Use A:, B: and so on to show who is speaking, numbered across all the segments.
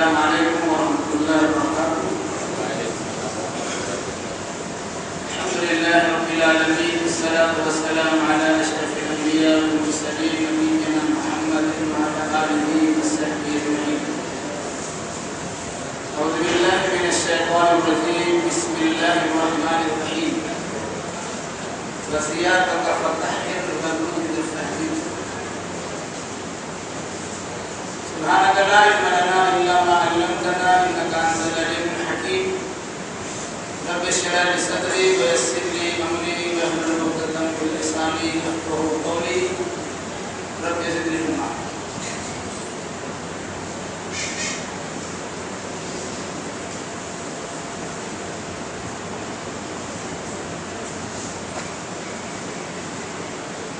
A: السلام علیکم ورحمۃ اللہ وبرکاتہ۔ الحمد للہ رب العالمین، والصلاة والسلام علی اشرف الانبیاء والمرسلین، نبینا محمد وعلی آلہ وصحبہ اجمعین۔ اعوذ باللہ من الشیطان الرجیم، بسم اللہ الرحمن الرحیم۔ وصیاتک فطہر وجود فہدید۔ سبحانك لا علم لنا إلا ما علمتنا إنك أنت العليم الحكيم۔ رب اشرح لي صدري ويسر لي أمري واحلل عقدة من لساني يفقهوا قولي رب زدني علما۔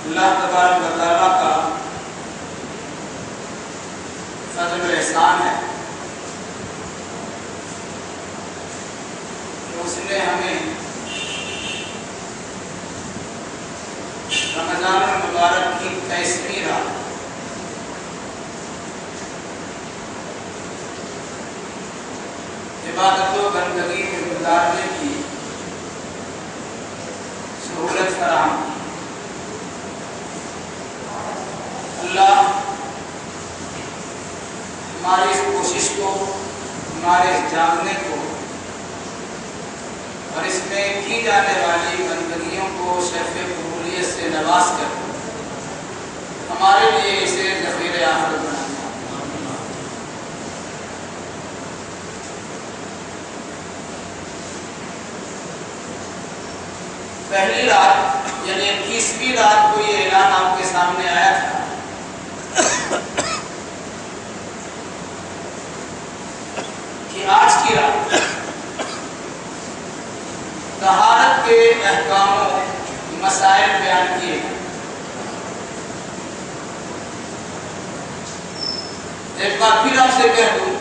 A: اللہ تبارک و تعالیٰ کا فضل و احسان ہے کہ اس نے ہمیں رمضان المبارک کی 23ویں رات عبادت و بندگی میں گزارنے کی سہولت فراہم کی۔ اللہ ہماری اس کوشش کو، ہمارے اس جاگنے کو اور اس میں کی جانے والی بندگیوں کو شرف قبولیت سے نواز کر ہمارے لیے اسے ذخیرہ آخرت بنا دیا۔ پہلی رات یعنی 21ویں رات کو یہ اعلان آپ کے سامنے آیا تھا کہ آج کی رات طہارت کے احکام و مسائل بیان کیے گئے۔ ایک بار پھر آپ سے کہہ دوں،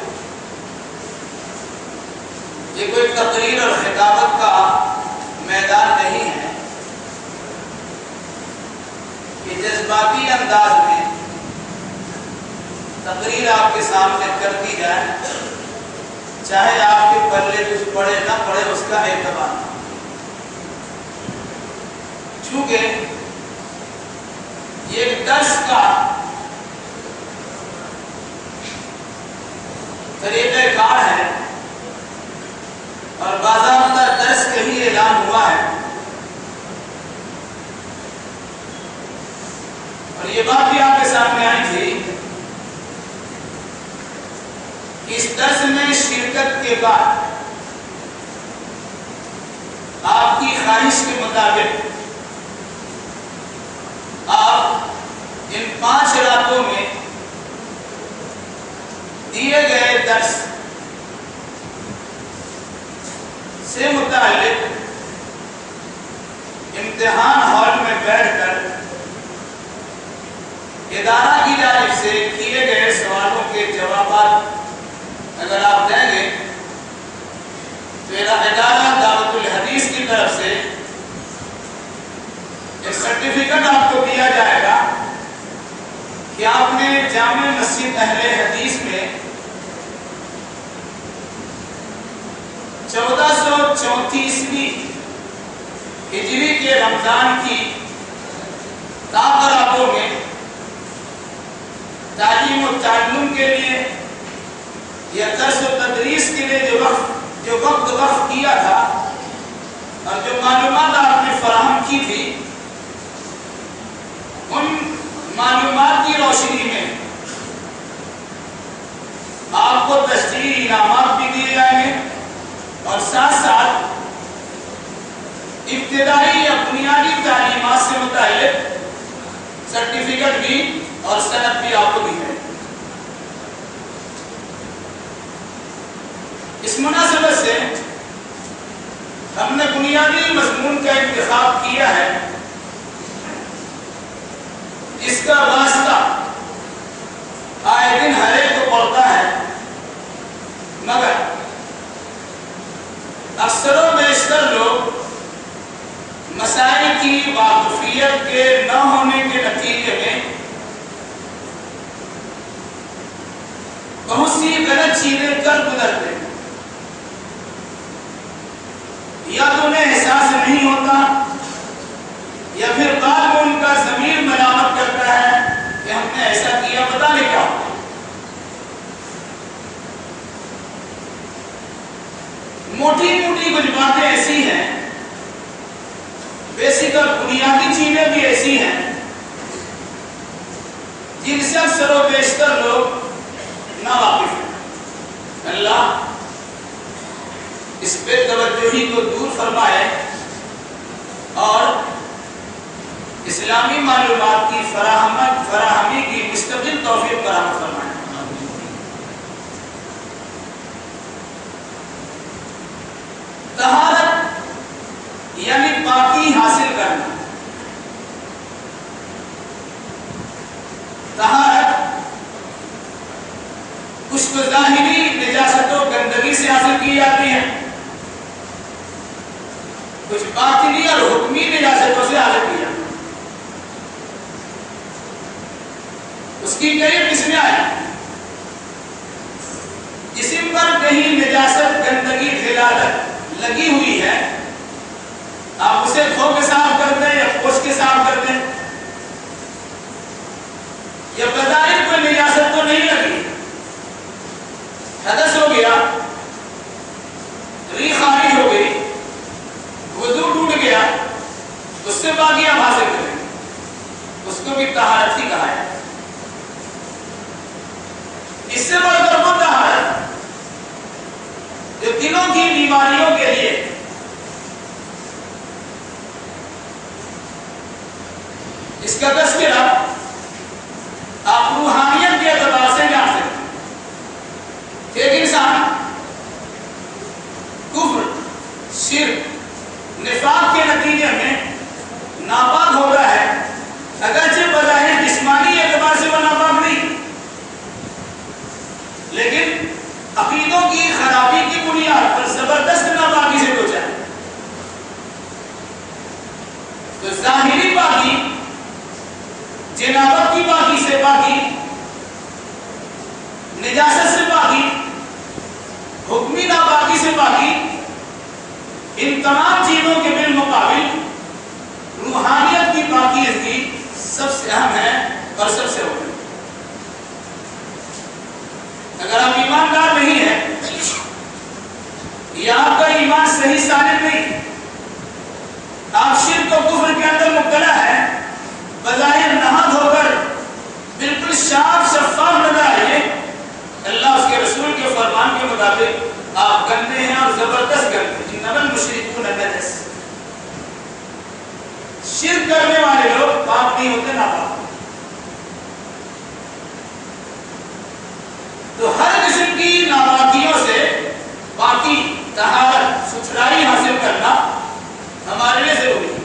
A: یہ کوئی تقریر اور خطابت کا میدان نہیں ہے کہ جذباتی انداز میں تقریر آپ کے سامنے کر دی جائے، چاہے آپ کے پلے کچھ پڑے نہ پڑے اس کا اعتبار۔ چونکہ یہ درس کا طریقہ کار ہے اور باضابطہ درس کا ہی اعلان ہوا ہے، اور یہ بات بھی آپ کے سامنے آئی تھی کہ اس درس میں شرکت کے بعد آپ کی خواہش کے مطابق آپ ان 5 راتوں میں دیے گئے درس سے متعلق امتحان ہال میں بیٹھ کر ادارہ کی جانب سے کیے گئے سوالوں کے جوابات اگر آپ دیں گے تو ادارہ دعوت الحدیث کی طرف سے ایک سرٹیفکیٹ آپ کو دیا جائے گا کہ آپ نے جامع مسجد اہل حدیث میں 1434ویں ہجری کے رمضان کی تابراتوں میں تعلیم و تعلم کے لیے یا درس و تدریس کے لیے جو وقت وقف کیا تھا اور جو معلومات آپ نے فراہم کی تھی، ان معلومات کی روشنی میں آپ کو تشجیعی انعامات بھی دیے جائیں گے اور ساتھ ساتھ ابتدائی یا بنیادی تعلیمات سے متعلق سرٹیفکیٹ بھی اور سند بھی آپ کو دی جائے گی۔ اس مناسبت سے ہم نے بنیادی مضمون کا انتخاب کیا ہے جس کا واسطہ آئے دن ہر ایک کو پڑتا ہے، مگر اکثر و بیشتر لوگ مسائل کی واقفیت کے نہ ہونے کے نتیجے میں بہت سی غلط چیزیں چل کر گزرتے ہیں، یا تو انہیں احساس نہیں ہوتا یا پھر بعد میں ان کا ضمیر ملامت کرتا ہے کہ ہم نے ایسا کیا، پتہ نہیں کیا ہوتا۔ موٹی موٹی کچھ باتیں ایسی ہیں، بیسک اور بنیادی چیزیں بھی ایسی ہیں جن سے اکثر و بیشتر لوگ ناواقف ہیں۔ اللہ اس بے توجہی کو دور فرمائے اور اسلامی معلومات کی فراہمی کی مستقل توفیق فراہم فرمائے۔ طہارت یعنی پاکی حاصل کرنا، طہارت کچھ تو ظاہری نجاست و گندگی سے حاصل کی جاتی ہے، کچھ باطنی اور حکمی نجاستوں سے حاصل کی جاتی ہے۔ اس کی کئی قسمیں آئی۔ جسم پر کہیں نجاست، گندگی، غلالت لگی ہوئی ہے، آپ اسے دھو کے صاف کر دیں یا پوچھ کے صاف کر دیں، یا بظاہر کوئی نجاست تو نہیں لگی، حدث ہو گیا، ری خارج ہو گئی، وضو ٹوٹ گیا، اس سے باقی آپ حاصل کریں، اس کو بھی طہارت ہی کہا ہے۔ اس سے بڑھ کر وہ طہارت جو دلوں کی بیماریوں کے لیے اس کا تذکرہ آپ روحانیت کے اعتبار سے جان سکتے ہیں۔ ایک انسان کفر، شرک، نفاق کے نتیجے میں ناپاک ہوتا ہے، اگرچہ بظاہر جسمانی اعتبار سے وہ ناپاک نہیں، لیکن عقیدوں کی خرابی کی بنیاد پر زبردست ناپاکی سے بچا ہے۔ تو ظاہری پاکی، جنابت کی پاکی سے پاکی، نجاست سے پاکی، حکمی ناپاکی سے پاکی، ان تمام چیزوں کے بالمقابل روحانیت کی پاکی اس کی سب سے اہم ہے اور سب سے اہم ہے۔ اگر آپ ایماندار نہیں ہیں یا آپ کا ایمان صحیح سالم نہیں، آپ شرک و کفر کے اندر مبتلا ہے، بظاہر نہا دھو کر بالکل صاف شفاف نظر آئیے، اللہ اس کے رسول کے فرمان کے مطابق آپ گندے ہیں اور زبردست گندے، انما المشرکون نجس۔ شرک کرنے والے لوگ پاک نہیں ہوتے، ناپاک۔ تو ہر قسم کی ناپاکیوں سے پاکی، طہارت، ستھرائی حاصل کرنا ہمارے لیے ضروری ہے۔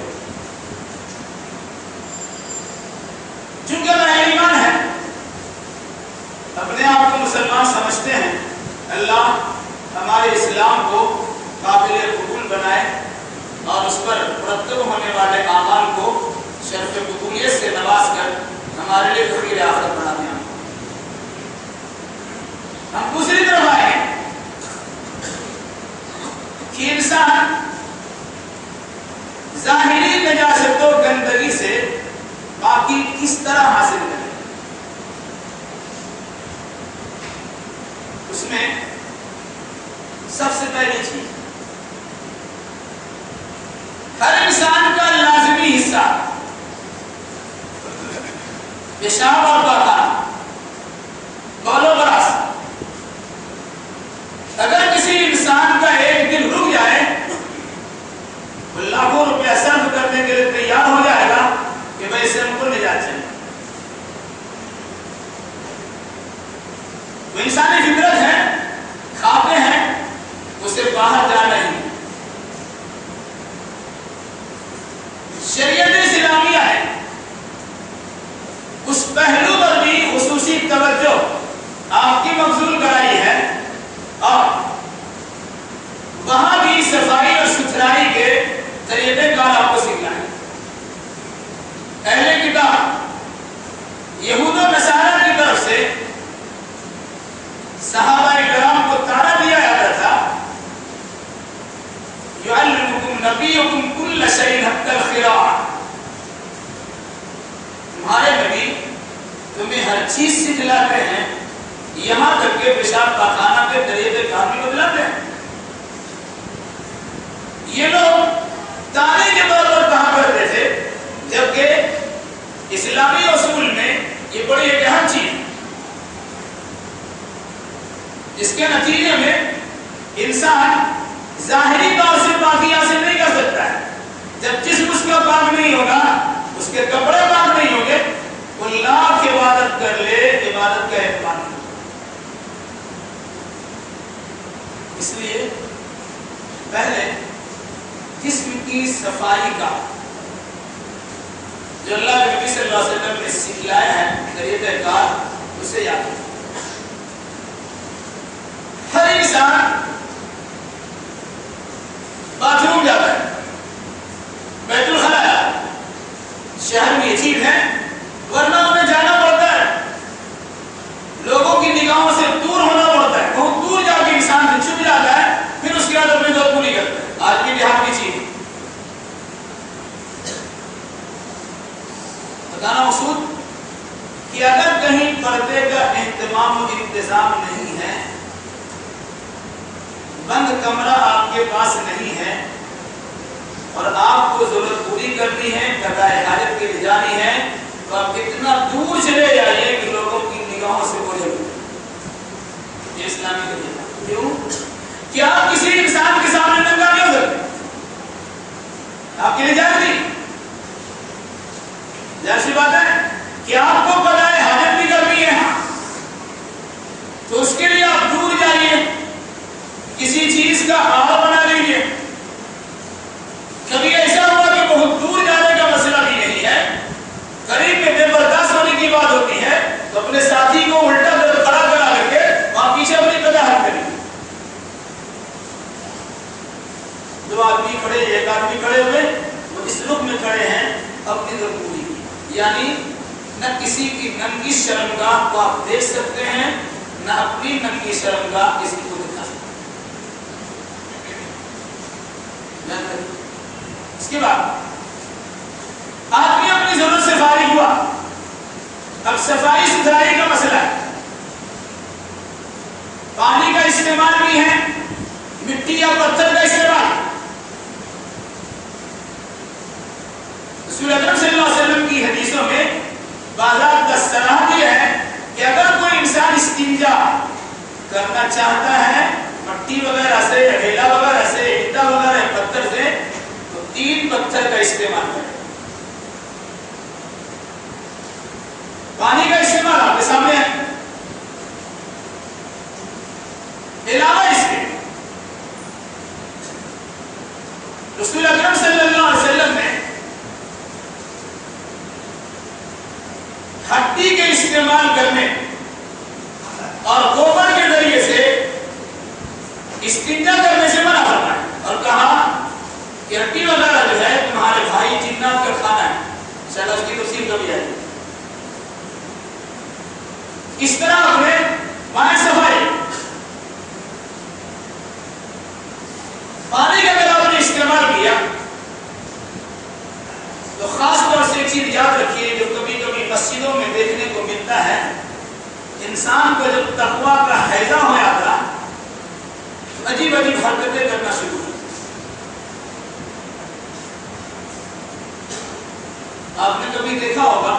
A: چونکہ ہم اہل ایمان ہیں، اپنے آپ کو مسلمان سمجھتے ہیں، اللہ ہمارے اسلام کو قابل قبول بنائے اور اس پر مرتب ہونے والے اعمال کو شرف قبولیت سے نواز کر ہمارے لیے ذخیرہ آخرت بنا دیں۔ ہم دوسری طرف آئے کہ انسان ظاہری نجاست و گندگی سے پاکی کس طرح حاصل کرے۔ اس میں سب سے پہلی چیز، ہر انسان کا لازمی حصہ پیشاب اور پاخانہ، بول و براز۔ اگر کسی انسان کا ایک دن رک جائے، وہ لاکھوں روپیہ صرف کرنے کے لیے تیار ہو جائے گا کہ بھائی اسے ہم کو نجات چاہیے۔ وہ انسانی فطرت ہے، کھاتے ہیں، اسے باہر جانا نہیں۔ شریعت اسلامیہ ہے، اس پہلو پر بھی خصوصی توجہ آپ کی مبذول کرائی ہے، اور وہاں بھی صفائی اور ستھرائی کے طریقے کار آپ کو سکھائیں۔ اہل کتاب یہود و نصارہ کی طرف سے صحابہ کرام کو تمہیں ہر چیز سکھلاتے ہیں، یہاں تک کہ پیشاب پاخانہ کے طریقے کار بھی بدلاتے ہیں۔ یہ لوگ تانے کے طور پر کہا کرتے تھے، جبکہ اسلامی اصول میں یہ بڑی ایک اہم چیز ہے، جس کے نتیجے میں انسان ظاہری طور سے پاکی حاصل نہیں کر سکتا ہے۔ جب جسم اس کا پاک نہیں ہوگا، اس کے کپڑے پاک نہیں ہوں گے، وہ لاکھ عبادت کر لے، عبادت کا اعتبار نہیں۔ اس لیے پہلے جسم کی صفائی کا جو اللہ کے نبی صلی اللہ علیہ وسلم نے سکھلایا ہے طریقہ کار، اسے یاد رکھیں۔ ہر انسان باتھ روم جاتا ہے، بیت الخلا جاتا ہے، شہر میں یہ چیز ہے، ورنہ انہیں جانا پڑتا ہے، لوگوں کی نگاہوں سے دور ہونا پڑتا ہے، بہت دور جا کے انسان سے چھپ جاتا ہے، پھر اس کے بعد اپنی دور پوری کرتا ہے۔ آج کی دیہات کی چیز بتانا مقصود کہ اگر کہیں پردے کا اہتمام و انتظام نہیں ہے، بند کمرہ آپ کے پاس نہیں ہے، اور آپ کو ضرورت پوری کرنی ہے، قضائے حاجت کے لیے جانی ہے، تو آپ اتنا دور چلے جائیے کہ لوگوں کی نگاہوں سے اوجھل ہو۔ یہ اسلامی طریقہ کیوں کہ آپ کسی انسان کے سامنے ننگا نہیں ہو سکتے، آپ کے لیے جائز نہیں۔ ظاہر سی بات ہے کہ آپ کو قضائے حاجت بھی کرنی ہے، تو اس کے لیے آپ دور جائیے، کسی چیز کا آڑ بنا لیجیے۔ کبھی ایسا ہوا کہ بہت دور جانے کا مسئلہ بھی نہیں ہے، قریب میں بے برداشت ہونے کی بات ہوتی ہے، تو اپنے ساتھی کو الٹا کھڑا کرا کر کے وہاں پیچھے اپنی قضا حل کریے۔ دو آدمی کھڑے، ایک آدمی کھڑے ہوئے، وہ اس رخ میں کھڑے ہیں، اپنی ضرورت پوری کی، یعنی نہ کسی کی ننگی شرمگاہ کو آپ دیکھ سکتے ہیں، نہ اپنی ننگی شرمگاہ کسی کو دکھا سکتے ہیں۔ اس کے بعد آدمی اپنی ضرورت سے فارغ ہوا، اب صفائی ستھرائی کا مسئلہ ہے، پانی کا استعمال بھی ہے، مٹی یا پتھر کا استعمال۔ رسول اکرم صلی اللہ علیہ وسلم کی حدیثوں میں باضابطہ صراحت یہ ہے کہ اگر کوئی انسان استنجا کرنا چاہتا ہے مٹی وغیرہ سے، ڈھیلا وغیرہ سے، اینٹا وغیرہ پتھر سے، تو 3 پتھر کا استعمال کرے۔ پانی کا استعمال آپ کے سامنے ہے۔ علاوہ اس کے رسول اکرم صلی اللہ علیہ وسلم نے ہڈی کے استعمال کرنے اور گوبر کے ذریعے سے استنجا کرنے سے منع فرمایا، اور کہا کہ ہڈی وغیرہ جو ہے تمہارے بھائی جنات کا کھانا ہے، شاید اس کی تفصیل کبھی آئے۔ اس طرح اپنے مائع صفائی پانی کا اگر آپ نے استعمال کیا تو خاص طور سے ایک چیز یاد رکھیے جو کبھی کبھی مسجدوں میں دیکھنے کو ملتا ہے، انسان کو جب تقویٰ کا حیضہ ہو جاتا تو عجیب عجیب حرکتیں کرنا شروع ہوتی۔ آپ نے کبھی دیکھا ہوگا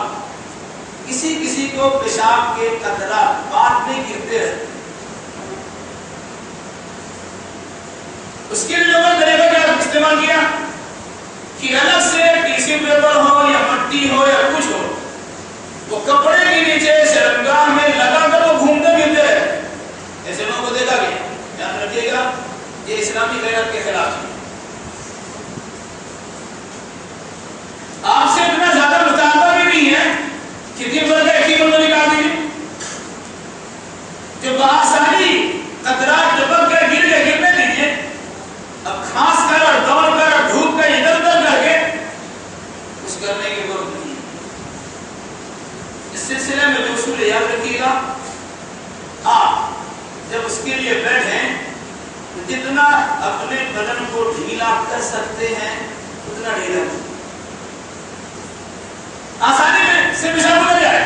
A: کسی کو پیشاب کے قطرات بات میں گرتے رہتے، اس کے لیے لوگوں نے طریقہ کیا استعمال کیا کہ الگ سے ٹیشو پیپر ہو یا مٹی ہو یا کچھ ہو، وہ کپڑے کے نیچے شرمگاہ میں لگا کر وہ گھومتے پھرتے رہے۔ ایسے لوگوں کو دیکھا گیا، یاد رکھیے گا یہ اسلامی غیرت کے خلاف ہے۔ آپ سے اتنا زیادہ مطالبہ بھی نہیں ہے کہ دن بھر کا ایک ہی بندہ نکال دیجیے، جو بآسانی قطرات ٹپک کر گر کے گرنے دیجیے، اب کھانس کر اور دوڑ کر اور دھوپ کر ادھر ادھر کر کے کچھ کرنے کی ضرورت نہیں ہے۔ اس سلسلے میں جو اصول یاد رکھیے گا، آپ جب اس کے لیے بیٹھیں تو جتنا اپنے بدن کو ڈھیلا کر سکتے ہیں اتنا ڈھیلا کریں، آسانی میں سے پیشاب اتر جائے۔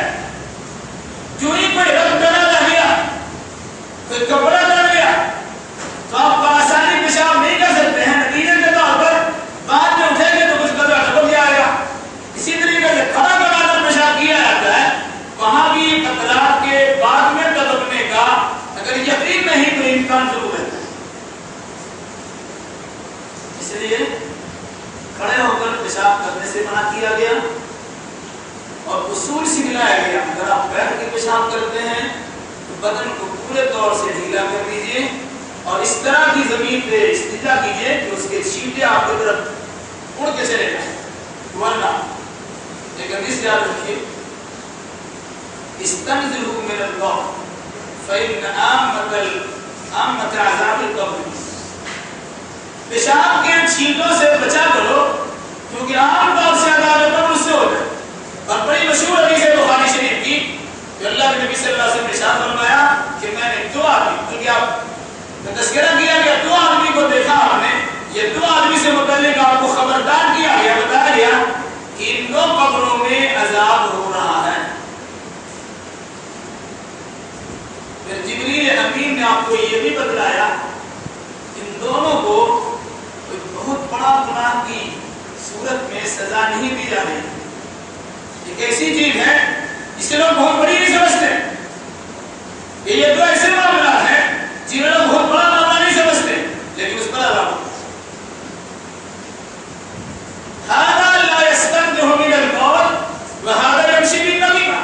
A: اور اصول سکھلایا گیا. اگر آپ بیٹھ کے پیشاب کرتے ہیں تو بدن کو پورے طور سے ڈھیلا کر دیجیے اور اس طرح کی زمین پہ استجا کیجیے کہ اس کے چھینٹے آپ کی طرف اڑ کے چلے جائیں. ورنہ ایک حدیث یاد رکھیے، استنزلوا من القبر فإن عامة عذاب القبر. پیشاب کے چھینٹوں سے بچا کرو کیونکہ عام طور سے عذاب قبر اس سے ہوتا ہے. اور بڑی مشہور حدیث ہے بخاری شریف کی کہ اللہ کے نبی صلی اللہ علیہ وسلم نے ارشاد فرمایا کہ میں نے دو آدمی، بلکہ آپ کا تذکرہ کیا گیا، دو آدمی کو دیکھا آپ نے، یہ دو آدمی سے متعلق آپ کو خبردار کیا گیا، بتایا گیا کہ ان دو قبروں میں عذاب ہو رہا ہے. پھر جبریل امین نے آپ کو یہ بھی بتلایا ان دونوں کو کوئی بہت بڑا گناہ کی صورت میں سزا نہیں دی جا رہی. ایک ایسی چیز ہے جسے لوگ بہت بڑی نہیں سمجھتے. یہ دو ایسے معاملات ہیں جنہیں لوگ بہت بڑا معاملہ نہیں سمجھتے، لیکن اس پر عذاب هذا لا يستنزه من القول وهذا يمشي بالنميمة.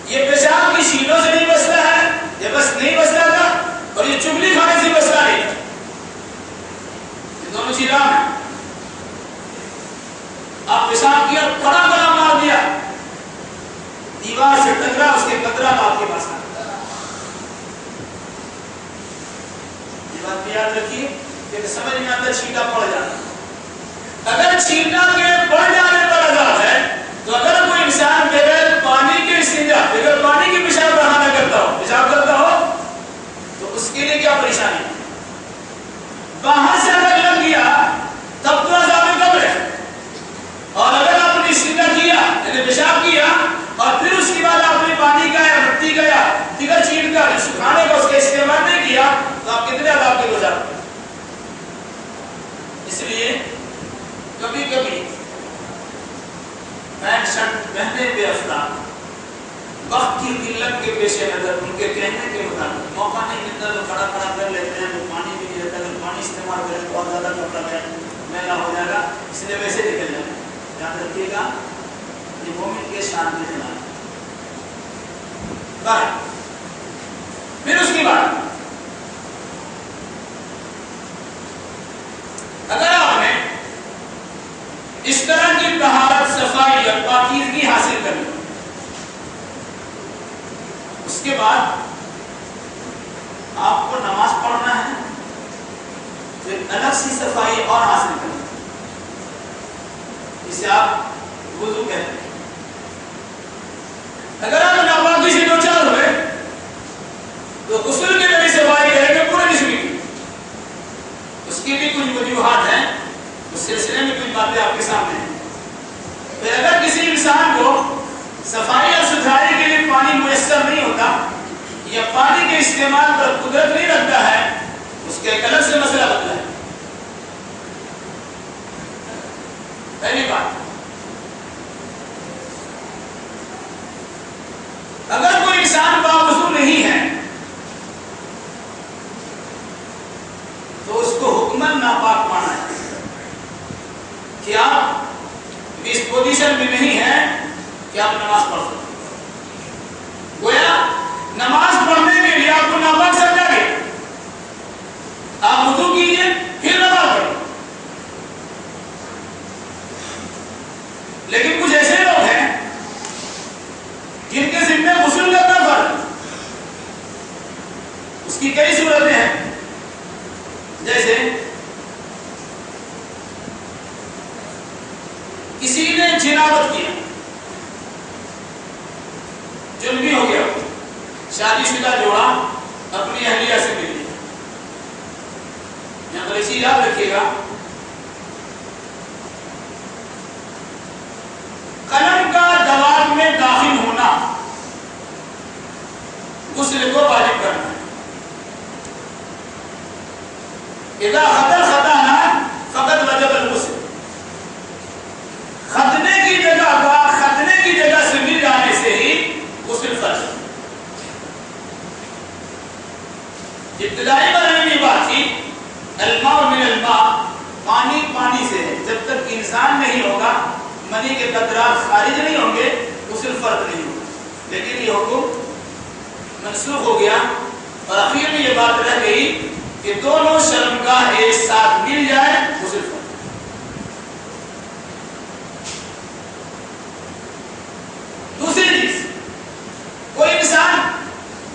A: یہ پیشاب کی شیلوں سے نہیں بچتا ہے، یہ بس نہیں بچتا تھا، اور یہ چگلی کھانے سے بچتا نہیں. یہ دونوں چیزیں ہیں. آپ پیشاب کیا، کڑا کڑا مار دیا، دیوار سے ٹکرا، اس کے قطرہ آپ کے پاس آ گیا. یہ بات یاد رکھیے کہ سمجھ میں آتا چھینٹا پڑ جاتا. اگر چھینٹا کے پڑ جانے پر عذاب ہے تو اگر کوئی انسان بغیر پانی کے استنجا، بغیر پانی کے پیشاب بہانا کرتا ہو، پیشاب کرتا ہو، تو اس کے لیے کیا پریشانی ہے؟ باہر سے اگر لگ گیا تب تو عذاب قبر ہے. اور اگر آپ نے استنجا کیا یعنی پیشاب کیا اور پھر اس کے بعد آپ نے پانی کا یا مٹی کا یا دیگر چیز کا سکھانے کا اس کا استعمال نہیں کیا تو آپ کتنے عذاب کے ہو جاتے ہیں. اس لیے کبھی کبھی پینٹ شرٹ پہنے ہوئے افراد وقت کی قلت کے پیش نظر ان کے کہنے کے مطابق موقع نہیں ملتا تو کھڑا کھڑا کر لیتے ہیں، تو پانی بھی نہیں رہتا. اگر پانی استعمال کریں تو بہت زیادہ کپڑا میلا ہو جائے گا، اس لیے ویسے نکل جائے. یاد رکھیے گا یہ مومن کے شان کے خلاف. پھر اس کے بعد اگر آپ نے اس طرح کی طہارت، صفائی اور پاکیزگی حاصل کر لی، اس کے بعد آپ کو نماز پڑھنا ہے، پھر الگ سی صفائی اور حاصل کرنا، جسے آپ وضو کہتے ہیں. اگر آپ ناپاکی سے دو چار ہوئے تو غسل کے ذریعے صفائی کریں گے پورے جسم کی. اس کی بھی کچھ وجوہات ہیں، اس سلسلے میں کچھ باتیں آپ کے سامنے ہیں. پھر اگر کسی انسان کو صفائی اور ستھرائی کے لیے پانی میسر نہیں ہوتا یا پانی کے استعمال پر قدرت نہیں رکھتا ہے، اس کے ایک الگ سے مسئلہ بدلا ہے. پہلی بات، اگر کوئی انسان باوضو نہیں ہے تو اس کو حکماً ناپاک مانا ہے کہ آپ اس پوزیشن میں نہیں ہیں کہ آپ نماز پڑھ سکتے. گویا نماز پڑھنے کے لیے آپ کو ناپاک سمجھا گیا. آپ وضو کیجیے پھر نماز پڑھیں. لیکن کچھ ایسے لوگ ہیں جن کے ذمہ غسل کرنا فرض. اس کی کئی صورتیں ہیں، جیسے کسی نے جنابت کیا، جنبی ہو گیا، شادی شدہ جوڑا اپنی اہلیہ سے مل لیا. یہاں پر ایک چیز یاد رکھیے گا، قلم کا دوات میں داخل ہونا غسل کو واجب کرنا ہے. اذا خطر خطانا فقط وجب الغسل. ختنے کی جگہ سے مل جانے سے ہی غسل فرض. ابتدائی مرحلے میں بات تھی الماء من الماء، پانی پانی سے ہے. جب تک انسان نہیں ہوگا منی کے قطرات خارج نہیں ہوں گے غسل فرض نہیں ہوگا، لیکن یہ حکم منسوخ ہو گیا اور اخیر میں یہ بات رہ گئی کہ دونوں شرمگاہ ایک ساتھ مل جائے غسل فرض۔ دوسری چیز، کوئی انسان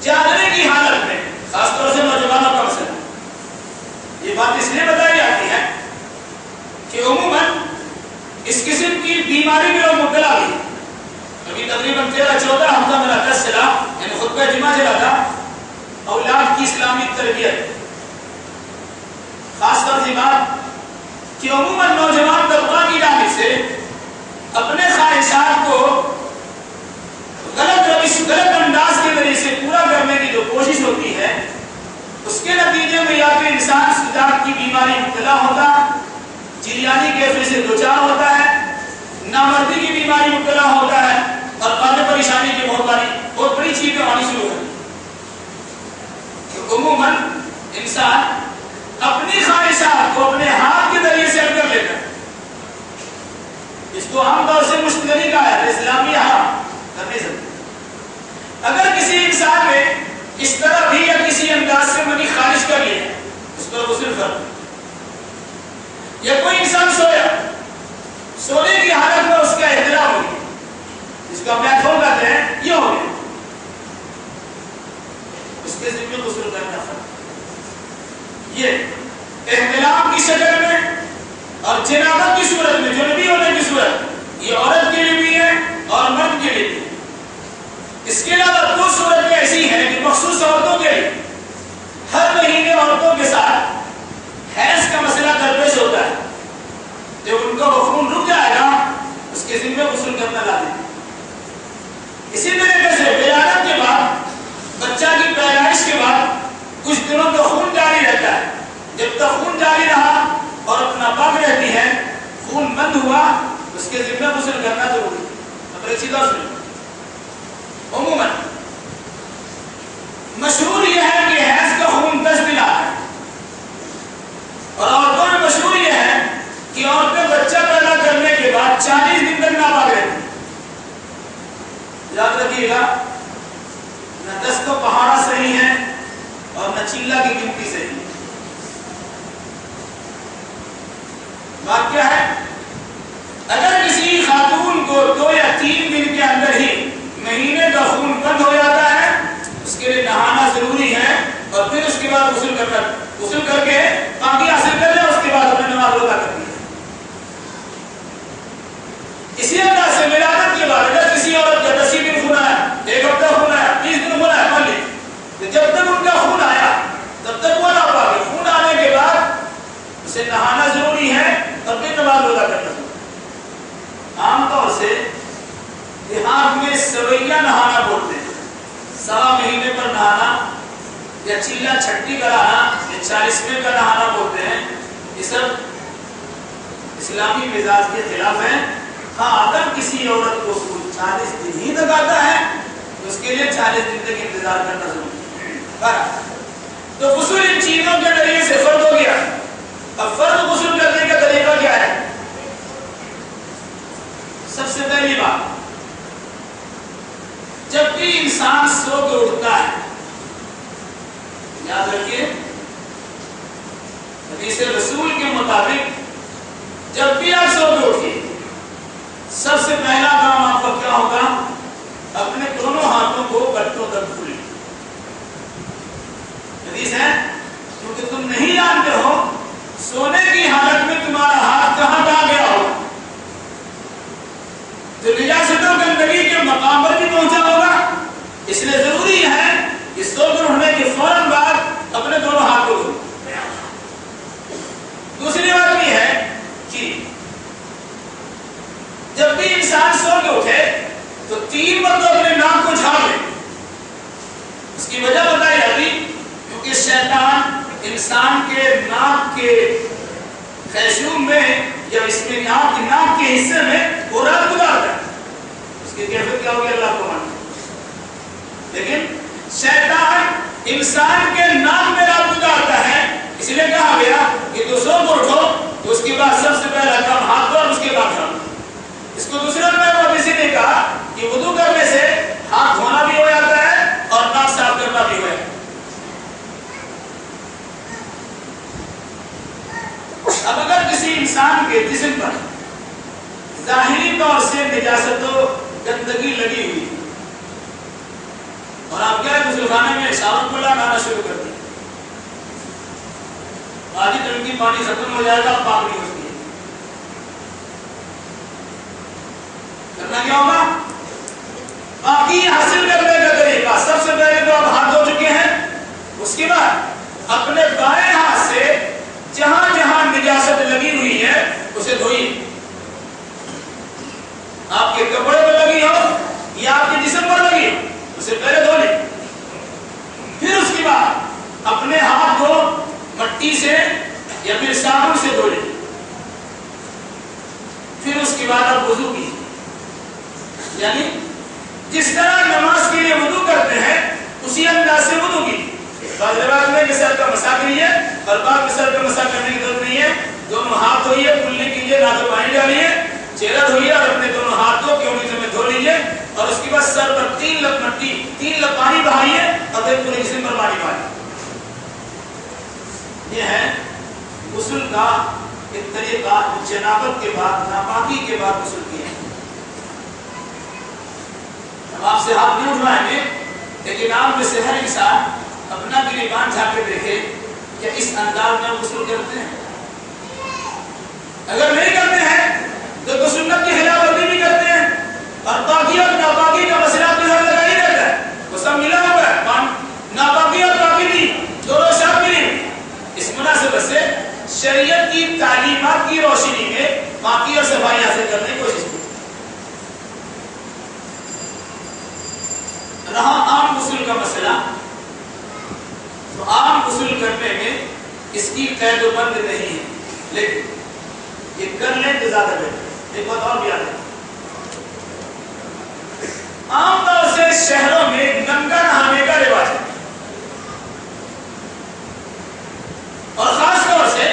A: جاگنے کی حالت میں، خاص طور سے نوجوانوں کا مسئلہ، یہ بات اس لیے بتائی جاتی ہے کہ عموماً اس قسم کی بیماری میں لوگ مبتلا ہوئی۔ ابھی تقریباً 13-14 ہفتہ میرا درس چلا، یعنی خطبہ جمعہ چلا تھا اولاد کی اسلامی تربیت، خاص طور سے بات کہ عموماً نوجوان طبقہ کی جانب سے اپنے خواہشات کو غلط روش، غلط انداز کے ذریعے سے پورا کرنے کی جو کوشش ہوتی ہے، اس کے نتیجے میں یا تو انسان صداعت کی بیماری مبتلا ہوتا، جریانی کیفیت سے دوچار ہوتا ہے، نامردی کی بیماری مبتلا ہوتا ہے، اور قابل پریشانی کی بہت بڑی چیزیں آنی شروع ہوتی ہیں۔ عموماً انسان اپنی خواہشات کو اپنے ہاتھ کے ذریعے سے کر لیتا ہے، اس کو عام طور سے مشتری کا ہے، اسلامی حرام کر نہیں سکتے۔ اگر کسی انسان نے اس طرح بھی یا کسی انداز سے منی خارج کر لیا اس پر غسل فرض۔ یا کوئی انسان سویا، سونے کی حالت میں اس کا احتلام ہو گیا، جس کو ہم ایکفون کہتے ہیں، یہ ہو گیا، اس کے ذمہ غسل کرنا فرض۔ یہ احتلام کی شکل میں اور جنابت کی صورت میں، جنبی ہونے کی صورت، یہ عورت کے لیے بھی ہے اور مرد کے لیے بھی ہے۔ اس کے علاوہ دو صورتیں ایسی ہیں کہ مخصوص عورتوں کے لیے ہر مہینے عورتوں کے ساتھ حیض کا مسئلہ درپیش ہوتا ہے، جب ان کا خون رک جائے گا اس کے ذمہ غسل کرنا لازم ہے۔ اسی طریقے سے ولادت کے بعد، بچہ کی پیدائش کے بعد کچھ دنوں کا خون جاری رہتا ہے، جب تک خون جاری رہا اور اپنا پاک رہتی ہے، خون بند ہوا اس کے ذمہ غسل کرنا ضروری ہے۔ اب ایک سیدھا سنیں، عموماً مشہور یہ ہے کہ حیض کا خون 10 دن آتا ہے، اور عورتوں میں مشہور یہ ہے کہ عورتیں بچہ پیدا کرنے کے بعد 40 دن تک ناپاک رہتی ہیں۔ یاد رکھیے گا، نہ 10 کا پہاڑا صحیح ہے اور نہ چیلا کی گنتی صحیح ہے۔ بات کیا ہے؟ اگر کسی خاتون کو 2 یا 3 دن کے اندر ہی مہینے کا خون بند ہو جاتا ہے، اس کے لیے نہانا ضروری ہے، اور پھر اس کے بعد غسل کر کے پاکی حاصل کر لے، اس کے بعد اپنے نماز روزہ کرنی ہے۔ اسی انداز سے ولادت کے بعد اگر کسی عورت کا 10 دن خون آیا، 1 ہفتہ خون آیا، 30 دن خون آیا، مان لیں جب تک ان کا خون آیا تب تک وہ ناپاک ہے، خون آنے کے بعد اسے نہانا ضروری ہے اور پھر نماز روزہ کرنا ضروری ہے۔ عام طور سے دیہات میں سویہ نہانا بولتے ہیں، 1.25 مہینے پر نہانا، یا چیلا چھٹی کرانا، یا 40ویں کا نہانا بولتے ہیں، یہ سب اسلامی مزاج کے خلاف ہیں۔ ہاں اگر کسی عورت کو خون 40 دن ہی تک آتا ہے تو اس کے لیے 40 دن تک انتظار کرنا ضروری ہے۔ تو غسل ان چیزوں کے ذریعے سے فرض ہو گیا۔ اب فرض غسل کرنے کا طریقہ کیا ہے؟ سب سے پہلی بات، جب بھی انسان سو کے اٹھتا ہے، یاد رکھیے حدیث رسول کے مطابق جب بھی آپ سو کے اٹھیے، سب سے پہلا کام آپ کا کیا ہوگا؟ اپنے دونوں ہاتھوں کو گھٹنوں تک کھولیں۔ حدیث ہے، کیونکہ تم نہیں جانتے ہو سونے کی حالت میں تمہارا ہاتھ کہاں جا گیا ہو، تو نجاست و گندگی کے مقام پر بھی پہنچا ہوگا، اس لیے ضروری ہے کہ سو کر اٹھنے کے فوراً بعد اپنے دونوں ہاتھ کو دھو۔ دوسری بات یہ ہے کہ جب بھی انسان سو کے اٹھے تو 3 مرتبہ اپنے ناک کو جھاڑ لے۔ اس کی وجہ بتائی جاتی کیونکہ شیطان انسان کے ناک کے خیشوم میں یا اس میں ناک کے حصے میں وہ رات گزارتا ہے، اس کی کیفیت کیا ہوگی اللہ کو مانتے، لیکن شیطان انسان کے ناک میں رات گزارتا ہے، اس لیے کہا گیا کہ تو سو کو اٹھو تو اس کے بعد سب سے پہلا کام ہاتھ دھو اور اس کے بعد کھانا۔ اس کو ظاہری طور سے نجاست و گندگی لگی ہوئی اور آپ کیا غسل خانے میں صابن کو لگانا شروع کر دیا، آدھی ٹنکی پانی ختم ہو جائے گا، پاک نہیں ہوتی ہے، کرنا کیا ہوگا؟ پاکی حاصل کرنے کا طریقہ، سب سے پہلے تو آپ ہاتھ دھو چکے ہیں، اس کے بعد اپنے بائیں ہاتھ سے جہاں جہاں نجاست لگی ہوئی ہے اسے دھوئیے، آپ کے کپڑے پر لگی ہو یا آپ کے جسم پر لگی ہو اسے پہلے دھو لیں، پھر اس کے بعد اپنے ہاتھ کو مٹی سے یا پھر صابن سے دھو لیں، پھر اس کے بعد آپ وضو کیجیے، یعنی جس طرح نماز کے لیے وضو کرتے ہیں اسی انداز سے وضو کیجیے۔ بعض روایت میں کہ سر کا مسح کیجیے اور بعد میں سر کا مسح کرنے کی ضرورت نہیں ہے، دونوں ہاتھ دھوئیے، کلی کیجیے، ناک پانی ڈالیے، چہرہ دھوئیے اور اپنے دونوں ہاتھوں کے انگلیوں میں دھو لیجیے اور اس کے بعد سر پر 3 لپ مٹی 3 لپ پانی بہائیے اور پھر پورے جسم پر پانی بہائیے۔ یہ ہے غسل کا ایک طریقہ، جنابت کے بعد، ناپاکی کے بعد غسل کیا ہے۔ ہم آپ سے ہاتھ نہیں اٹھوائیں گے لیکن آپ میں سے ہر انسان اپنا گریبان جھا کے دیکھے کہ اس انداز میں غسل کرتے ہیں، اگر نہیں کرتے ہیں تو سنت کی خلاف ورزی بھی کرتے ہیں اور پاکی اور ناپاکی کا مسئلہ اپنے ساتھ لگا ہی رہتا ہے، وہ سب ملا ہوا ہے، ناپاکی اور پاکی بھی دونوں ساتھ ملی۔ اس مناسبت سے شریعت کی تعلیمات کی روشنی میں پاکی اور صفائی حاصل کرنے کی کوشش کی۔ رہا عام غسل کا مسئلہ، تو عام غسل کرنے میں اس کی قید و بند نہیں ہے، لیکن یہ کر لیں تو زیادہ بہتر۔ ایک بات اور بھی یاد ہے، عام طور سے شہروں میں ننگا نہانے کا رواج ہے اور خاص طور سے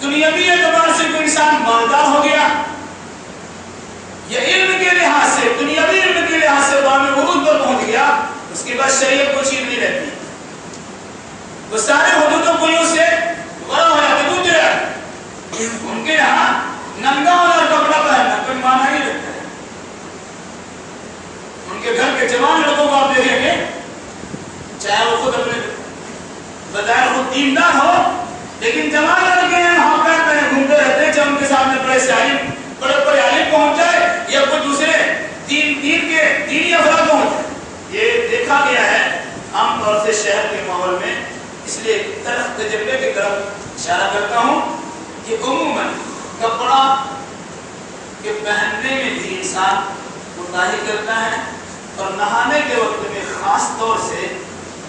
A: دنیاوی اعتبار سے کوئی انسان مالدار ہو گیا یا علم کے لحاظ سے، دنیاوی علم کے لحاظ سے بام عروج پر پہنچ گیا، اس کے بعد شریعت کو چیز نہیں رہتی، وہ سارے حدود و قیود سے بڑا ہو جاتے، کود جائے۔ ان کے یہاں ننگا اور کپڑا پہننا کوئی معنی نہیں رکھتا ہے۔ ان کے گھر کے جوان لوگوں کو آپ دیکھیں گے، چاہے وہ خود اپنے بظاہر خود دیندار ہو لیکن جوان لڑکے ہیں، ہاں پیر پہ گھومتے رہتے ہیں، جب ان کے سامنے بڑے عالم پہنچ جائے یا کوئی دوسرے دینی افراد پہنچ جائے۔ یہ دیکھا گیا ہے عام طور سے شہر کے ماحول میں، اس لیے تجربے کی طرف اشارہ کرتا ہوں کہ عموماً کپڑا کے پہننے میں بھی انسان کوتاہی کرتا ہے اور نہانے کے وقت میں خاص طور سے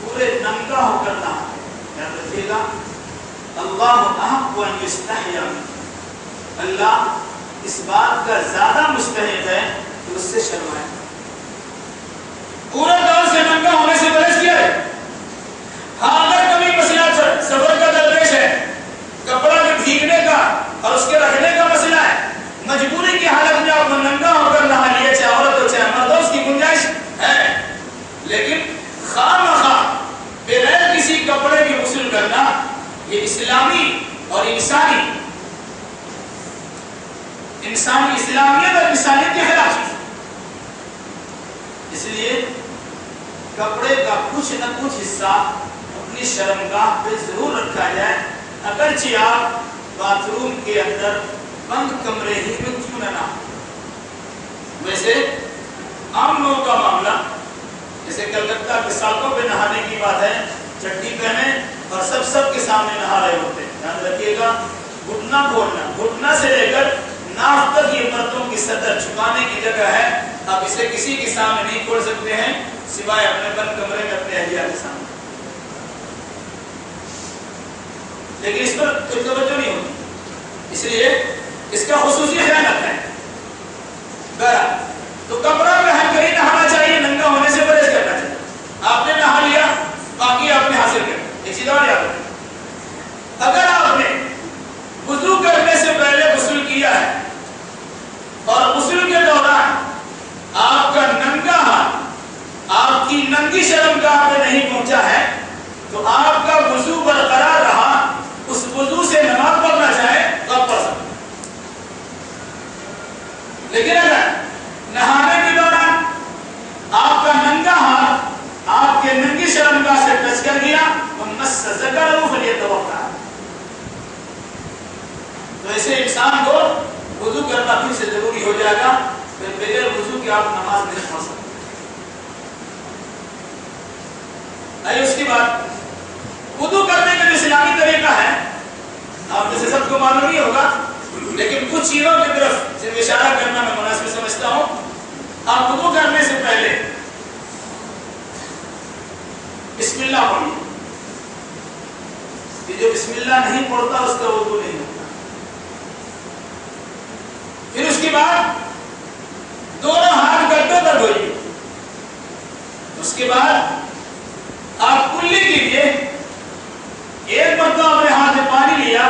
A: پورے ننگا ہو کر نہانا۔ یاد رکھیے گا، اللہ احق ان یستحیا، اللہ اس بات کا زیادہ مستحق ہے کہ اس سے شرمائے۔ پورا طور سے ننگا ہونے سے پرہیز کیا ہے۔ ہاں اگر کبھی مسئلہ سفر کا درپیش ہے، کپڑا کے بھیگنے کا اور اس کے رکھنے کا مسئلہ ہے، مجبوری کی حالت میں آپ ننگا ہو کر نہا لیے، چاہے عورت ہو چاہے مرد ہو، اس کی گنجائش ہے، لیکن خواہ بغیر کسی کپڑے کے غسل کرنا یہ اسلامی اور انسانی اسلامیت اور انسانیت کے خلاف چیز ہے۔ اس لیے کپڑے کا کچھ نہ کچھ حصہ اپنی شرمگاہ پہ ضرور رکھا جائے، اگرچہ آپ باتھ روم کے اندر بند کمرے ہی میں کیوں نہ ہو۔ ویسے عام لوگوں کا معاملہ، جیسے کلکتہ کے سڑکوں پہ نہانے کی بات ہے، چڈی پہنے اور سب کے سامنے نہا رہے ہوتے ہیں۔ یاد رکھیے گا، گھٹنا کھولنا، گھٹنا سے لے کر ناف تک یہ مردوں کی صدر چھپانے کی جگہ ہے، آپ اسے کسی کے سامنے نہیں کھول سکتے ہیں سوائے اپنے بند کمرے میں اپنے اہلیہ کے سامنے، لیکن اس پر کوئی توجہ نہیں ہوتی، اس لیے اس کا خصوصی خیال رکھنا ہے۔ تو کپڑا پہن کر ہی نہانا چاہیے، ننگا ہونے سے پرہیز کرنا چاہیے۔ آپ نے نہا لیا، باقی آپ نے حاصل کر، ایک چیز اور یاد رکھیں، اگر آپ نے وضو کرنے سے پہلے غسل کیا ہے اور غسل کے دوران آپ کا ننگا ہاتھ آپ کی ننگی شرمگاہ پہ نہیں پہنچا ہے تو آپ کا وضو برقرار رہا، اس وضو سے نماز پڑھنا چاہے تو آپ پڑھ سکتے ہیں۔ لیکن اگر نہانے کے دوران آپ کا ننگا ہاتھ آپ کے ننگی شرمگاہ سے ٹچ کر گیا تو مس ذکرہ فلیتوضا، تو ایسے انسان کو وضو کرنا پھر سے ضروری ہو جائے گا، پھر بغیر وضو کے آپ نماز نہیں پڑھ سکتے۔ اس کی بات وضو کرنے کا جو اسلامی طریقہ ہے آپ جیسے سب کو معلوم نہیں ہوگا، لیکن کچھ چیزوں کی طرف صرف اشارہ کرنا میں مناسب سمجھتا ہوں۔ آپ وضو کرنے سے پہلے بسم اللہ پڑھیے، کہ جو بسم اللہ نہیں پڑھتا اس کا وضو نہیں ہوتا۔ پھر اس کے بعد دونوں ہاتھ گردوں تک دھوئیے، اس کے بعد آپ کلی کیجیے، ایک مرتبہ اپنے ہاتھ میں پانی لیا،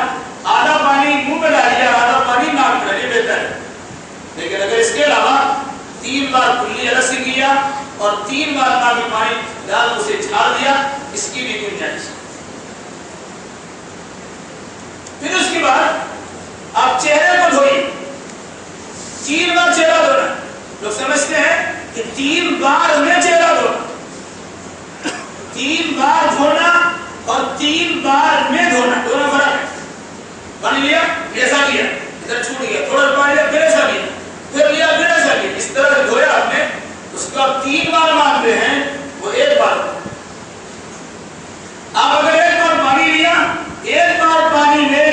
A: آدھا پانی منہ میں ڈالیے، آدھا پانی ناک میں ڈالیے، بہتر ہے۔ لیکن اگر اس کے علاوہ 3 بار کلی الگ سے کیا اور 3 بار ناک میں پانی ڈال اسے جھاڑ دیا، اس کی بھی گنجائش ہے۔ پھر اس کے بعد آپ چہرے کو دھوئیے، 3 بار چہرہ دھونا۔ لوگ سمجھتے ہیں کہ 3 بار میں چہرہ دھونا، 3 بار دھونا اور 3 بار میں دھونا دونوں فرق ہے۔ پانی لیا، ایسا کیا، ادھر چھوٹ گیا، تھوڑا پانی لیا، پھر ایسا کیا، پھر لیا، پھر ایسا کیا، اس طرح سے دھویا آپ نے، اس کو آپ 3 بار مانتے ہیں، وہ 1 بار۔ آپ اگر 1 بار پانی لیا، 1 بار پانی میں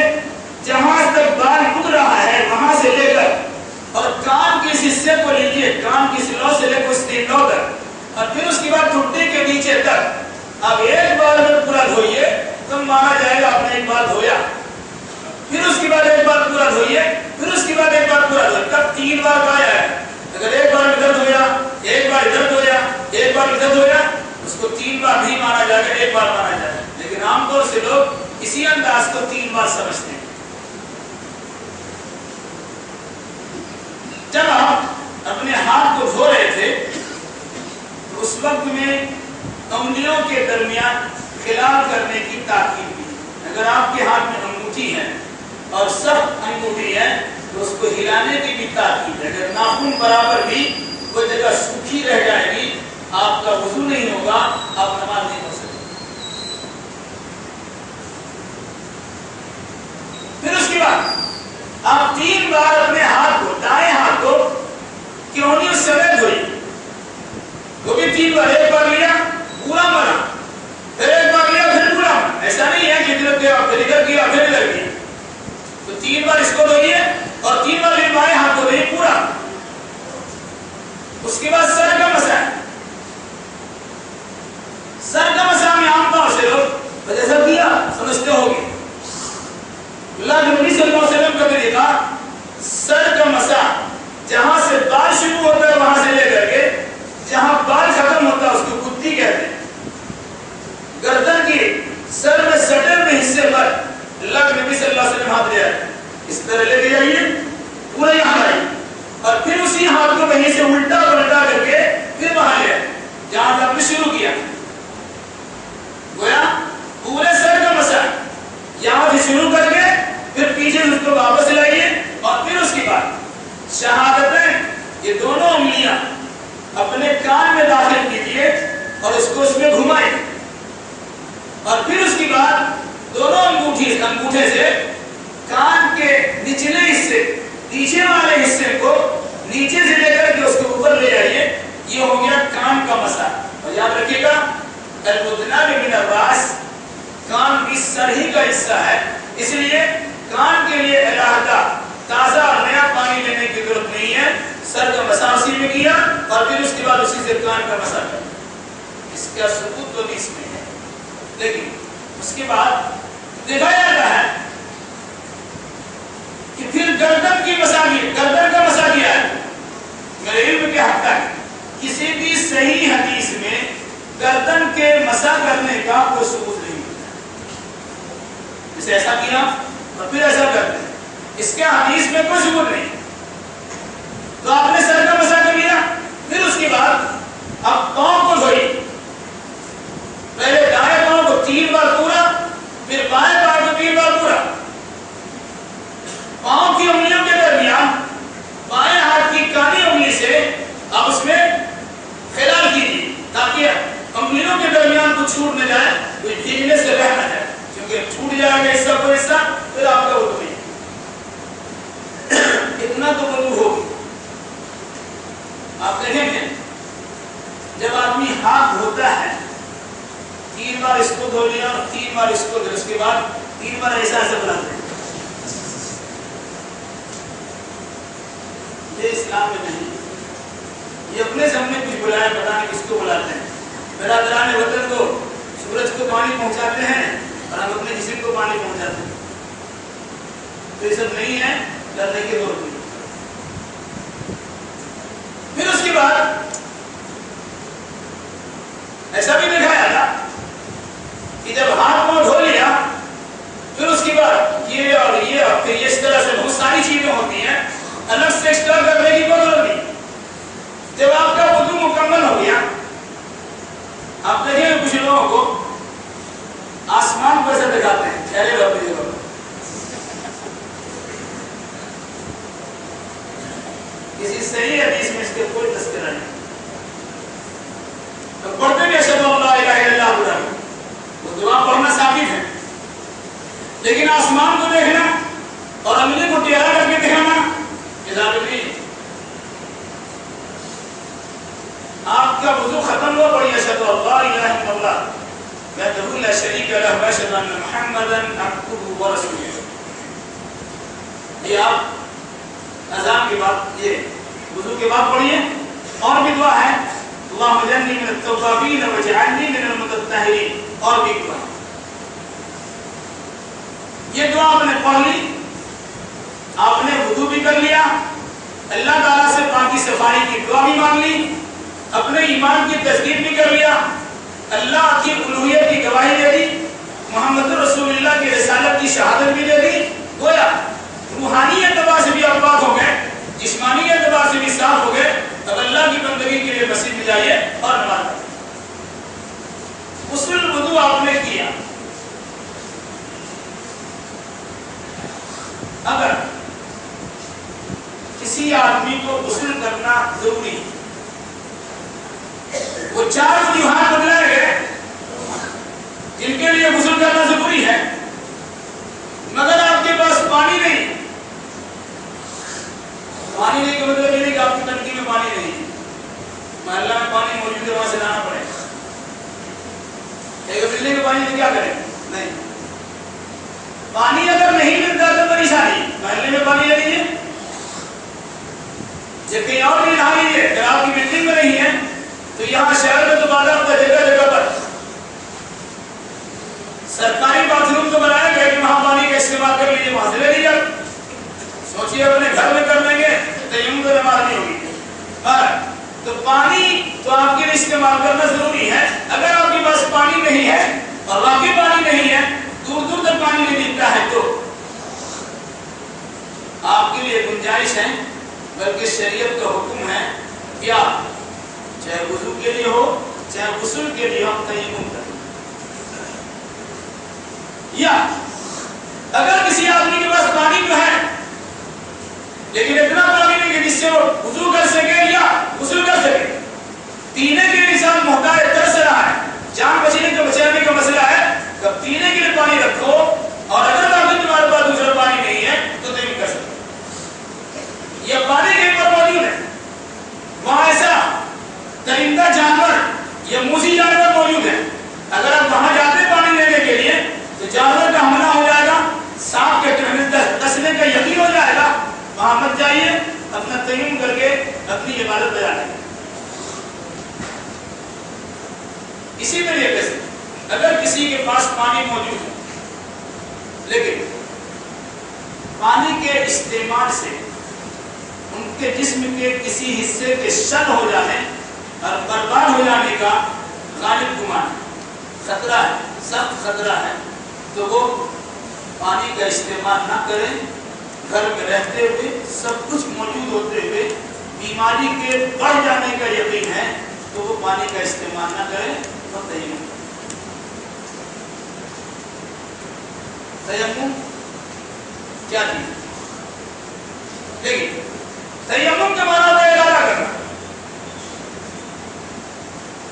A: جہاں تک بال اگ رہا ہے وہاں سے لے کر اور کان کے اس حصے کو لیجیے، کان کی سلو سے لے کر اس 3 لو تک، اور پھر اس کے بعد ٹھٹی کے نیچے تک اب 1 بار میں پورا دھوئیے، تو مانا جائے گا آپ نے 1 بار دھویا۔ پھر اس کے بعد 1 بار پورا دھوئیے، پھر اس کے بعد 1 بار پورا دھوئیے، تب 3 بار کا آیا ہے۔ اگر 1 بار ادھر دھویا، 1 بار ادھر دھویا، 1 بار ادھر دھویا، اس کو 3 بار نہیں مانا جائے گا، 1 بار مانا جائے گا۔ لیکن عام طور سے لوگ اسی انداز کو 3 بار سمجھتے ہیں۔ جب آپ اپنے ہاتھ کو دھو رہے تھے تو اس وقت میں انگلیوں کے درمیان خلال کرنے کی تاکید کی۔ اگر آپ کے ہاتھ میں انگوٹھی ہے اور سخت انگوٹھی ہے تو اس کو ہلانے کی بھی تاکید ہے۔ اگر ناخن برابر بھی کوئی جگہ سوکھی رہ جائے گی، آپ کا وضو نہیں ہوگا، آپ نماز نہیں پڑھ سکتے۔ پھر اس کے بعد آپ 3 بار اپنے ہاتھ کو، دائیں ہاتھ کو کیونی سمیت دھوئیے، وہ بھی 3 بار، 1 بار لیا پورا مرا، پھر 1 بار لیا پھر پورا مرا۔ ایسا نہیں ہے کہ ادھر گیا پھر ادھر گیا پھر ادھر گیا، تو 3 بار اس کو دھوئیے اور 3 بار پھر بائیں ہاتھ کو دھوئیے پورا۔ اس کے بعد سر کا مسح، سر کا مسح میں عام طور سے لوگ جیسا کیا سمجھتے ہوگے، اللہ کے نبی صلی اللہ علیہ وسلم کا طریقہ سر کا مسح جہاں سے بال شروع ہوتا ہے وہاں سے لے کر کے جہاں بال ختم ہوتا ہے اس کو گدی کہتے ہیں۔ گردن کی سر میں سٹے ہوئے حصے پر اللہ کے نبی صلی اللہ علیہ وسلم ہاتھ لے آئے، اس طرح لے کے جائیے پورا یہاں آئیے، اور پھر اسی ہاتھ کو وہیں سے الٹا پلٹا کر کے پھر وہاں لے آئے جہاں سے آپ نے شروع کیا۔ گویا پورے سر کا مسح یہاں سے شروع کر کے پھر پیچھے اس کو واپس لائیے، اور پھر اس کے بعد شہادتیں یہ دونوں انگلیاں اپنے کان میں داخل کیجیے اور اس کو اس میں گھمائیں، اور پھر اس کے بعد دونوں انگوٹھے سے کان کے نچلے حصے، پیچھے والے حصے کو نیچے سے لے کر کے اس کو اوپر لے آئیے۔ یہ ہو گیا کان کا مسح۔ اور یاد رکھیے گا المدنب من الراس، کان کی سر ہی کا حصہ ہے، اس لیے کان کے لیے علیحدہ تازہ اور نیا پانی لینے کی ضرورت نہیں ہے۔ سر کا مسح اسی میں کیا اور پھر اس کے بعد اسی سے کان کا مسح کیا۔ اس کا ثبوت تو اس میں ہے، لیکن اس کے بعد دیکھا جاتا ہے کہ پھر گردن کی مسح کی، گردن کا مسح کیا ہے۔ میرے علم کے حد تک کسی بھی صحیح حدیث میں گردن کے مسح کرنے کا کوئی ثبوت نہیں ہوتا، جسے ایسا کیا اور پھر ایسا کرتے ہیں، اس کے حدیث میں کوئی ثبوت نہیں۔ تو آپ نے سر کا مسح کر لیا، پھر اس کے بعد آپ پاؤں کو دھوئیے، پہلے دائیں پاؤں کو 3 بار پورا، پھر بائیں پاؤں کو 3 بار پورا۔ پاؤں کی انگلیوں کے درمیان بائیں ہاتھ کی دھو لیا اور 3 بار اس کو، اس کے بعد 3 بار ایسا ایسا بلاتے ہیں. یہ اسلام میں نہیں. یہ اپنے سامنے کچھ بلایا، پتہ نہیں کس کو بلاتے ہیں. برادران وطن کو سورج کو پانی پہنچاتے ہیں اور ہم اپنے جسم کو پانی پہنچاتے ہیں. تو یہ سب نہیں ہے کرنے کے دور میں. پھر اس کے بعد ایسا بھی دکھایا تھا کہ جب ہاتھ منہ دھو لیا پھر اس کے بعد یہ اور یہ اور پھر اس طرح سے بہت ساری چیزیں ہوتی ہیں، الگ سے ایکسٹرا کرنے کی کوئی ضرورت نہیں. جب آپ کا وضو مکمل ہو گیا، آپ دیکھیں کچھ لوگوں کو آسمان کو ایسے دکھاتے ہیں، چہرے بابے بابے. کسی صحیح حدیث میں اس کے کوئی تذکرہ نہیں. تو پڑھتے بھی اشہد ان لا الہ الا اللہ پڑھا، وہ دعا پڑھنا ثابت ہے، لیکن آسمان کو دیکھنا اور انگلی کو ٹیڑھا کر کے دکھانا یہ ثابت نہیں. آپ کا وضو ختم ہوا، پڑھی اشہد ان لا الہ الا اللہ وحدہ لا شریک لہ واشہد ان محمدا عبدہ ورسولہ. یہ آپ اذان کے بعد، یہ وضو کے بعد پڑھیے. اور بھی دعا ہے، اللہم اجعلنی من التوابین واجعلنی من المتطہرین. اور بھی دعا. یہ دعا آپ نے پڑھ لی، آپ نے وضو بھی کر لیا، اللہ تعالیٰ سے پاکی صفائی کی دعا بھی مانگ لی، اپنے ایمان کی تصدیق بھی کر لیا، اللہ کی الوہیت کی گواہی دے دی، محمد رسول اللہ کی رسالت کی شہادت بھی دے دی. گویا روحانی اعتبار سے بھی آپ پاک ہو گئے، جسمانی اعتبار سے بھی صاف ہو گئے. اب اللہ کی بندگی کے لیے مسجد میں جائیے اور نماز پڑھیے. غسل الوضو آپ نے کیا. اگر کسی آدمی کو غسل کرنا ضروری ہے، وہ 4 وجوہات بتلائے گئے جن کے لیے غسل کرنا ضروری ہے، مگر آپ کے پاس پانی نہیں. پانی نہیں کا مطلب یہ نہیں کہ آپ کی ٹنکی میں پانی نہیں ہے، محلہ میں پانی موجود ہے وہاں سے لانا پڑے. ایک بجلی کے پانی سے کیا کریں؟ نہیں. پانی اگر نہیں ملتا تو پریشانی، محلے میں پانی لے لیجیے یا کہیں اور نہیں نہا لیجیے. اگر آپ کی بلڈنگ میں نہیں ہے تو یہاں شہر میں تو باضابطہ جگہ جگہ پر سرکاری باتھ روم تو بنایا گیا کہ وہاں پانی کا استعمال کر لیجیے، وہاں سے لے لیجیے. سوچیے اپنے گھر میں کر لیں گے تیمم تو نماز نہیں ہوگی. تو پانی تو آپ کے لیے استعمال کرنا ضروری ہے. اگر آپ کے پاس پانی نہیں ہے اور واقعی پانی نہیں ہے، دور دور تک پانی نہیں ملتا ہے، تو آپ کے لیے گنجائش ہے، بلکہ شریعت کا حکم ہے کیا، چاہے وضو کے لیے ہو چاہے غسل کے لیے ہو، تیمم کریں. یا اگر کسی آدمی کے پاس پانی تو ہے لیکن اتنا پانی نہیں کہ جس سے وہ وضو کر سکے یا غسل کر سکے، پینے کے لیے انسان محتاج ترس رہا ہے، جان بچانے کا مسئلہ ہے، تب پینے کے لیے پانی رکھو. اور اگر واقعی تمہارے پاس دوسرا پانی نہیں ہے تو تیمم کر سکتے. یہ پانی کہیں پر موجود ہے، وہاں ایسا درندہ جانور یا موذی جانور موجود ہے، اگر آپ وہاں جاتے پانی لینے کے لیے تو جانور کا حملہ ہو جائے گا، سانپ کے ڈسنے کا یقین ہو جائے گا. وہاں مت جائیے، اپنا تیمم کر کے اپنی عبادت بجا لیں. اسی طریقے سے اگر کسی کے پاس پانی موجود ہے لیکن پانی کے استعمال سے ان کے جسم کے کسی حصے کے شل ہو جانے اور برباد ہو جانے کا غالب گمان خطرہ ہے، سخت خطرہ ہے، تو وہ پانی کا استعمال نہ کریں. گھر میں رہتے ہوئے سب کچھ موجود ہوتے ہوئے بیماری کے بڑھ جانے کا یقین ہے تو وہ پانی کا استعمال نہ کریں. اور تیمم کیا چیز؟ لیکن تیمم کا معنی ہوتا ہے ارادہ کرنا.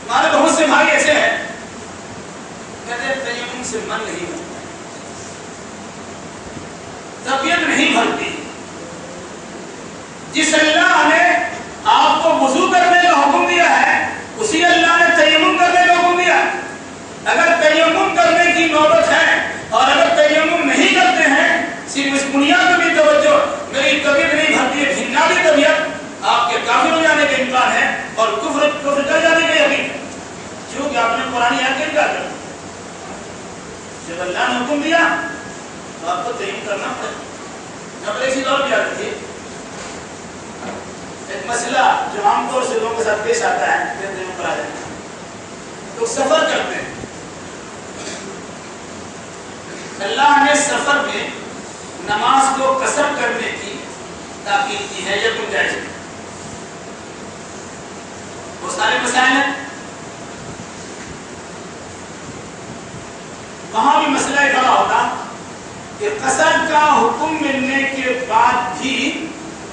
A: ہمارے بہت سے بھائی ایسے ہیں کہتے ہیں تیمم سے من نہیں بنتا، طبیعت نہیں بھرتی. جس اللہ نے آپ کو وضو کرنے کا حکم دیا ہے اسی اللہ نے تیمم کرنے کا حکم دیا. اگر تیمم کرنے عام طور سے لوگوں کے ساتھ پیش آتا ہے پر آ جائے تو سفر کرتے ہیں. اللہ نے سفر میں نماز کو قصر کرنے کی تاکید کی ہے یا گنجائش ہے. وہ سارے مسائل ہیں. وہاں بھی مسئلہ کھڑا ہوتا کہ قصر کا حکم ملنے کے بعد بھی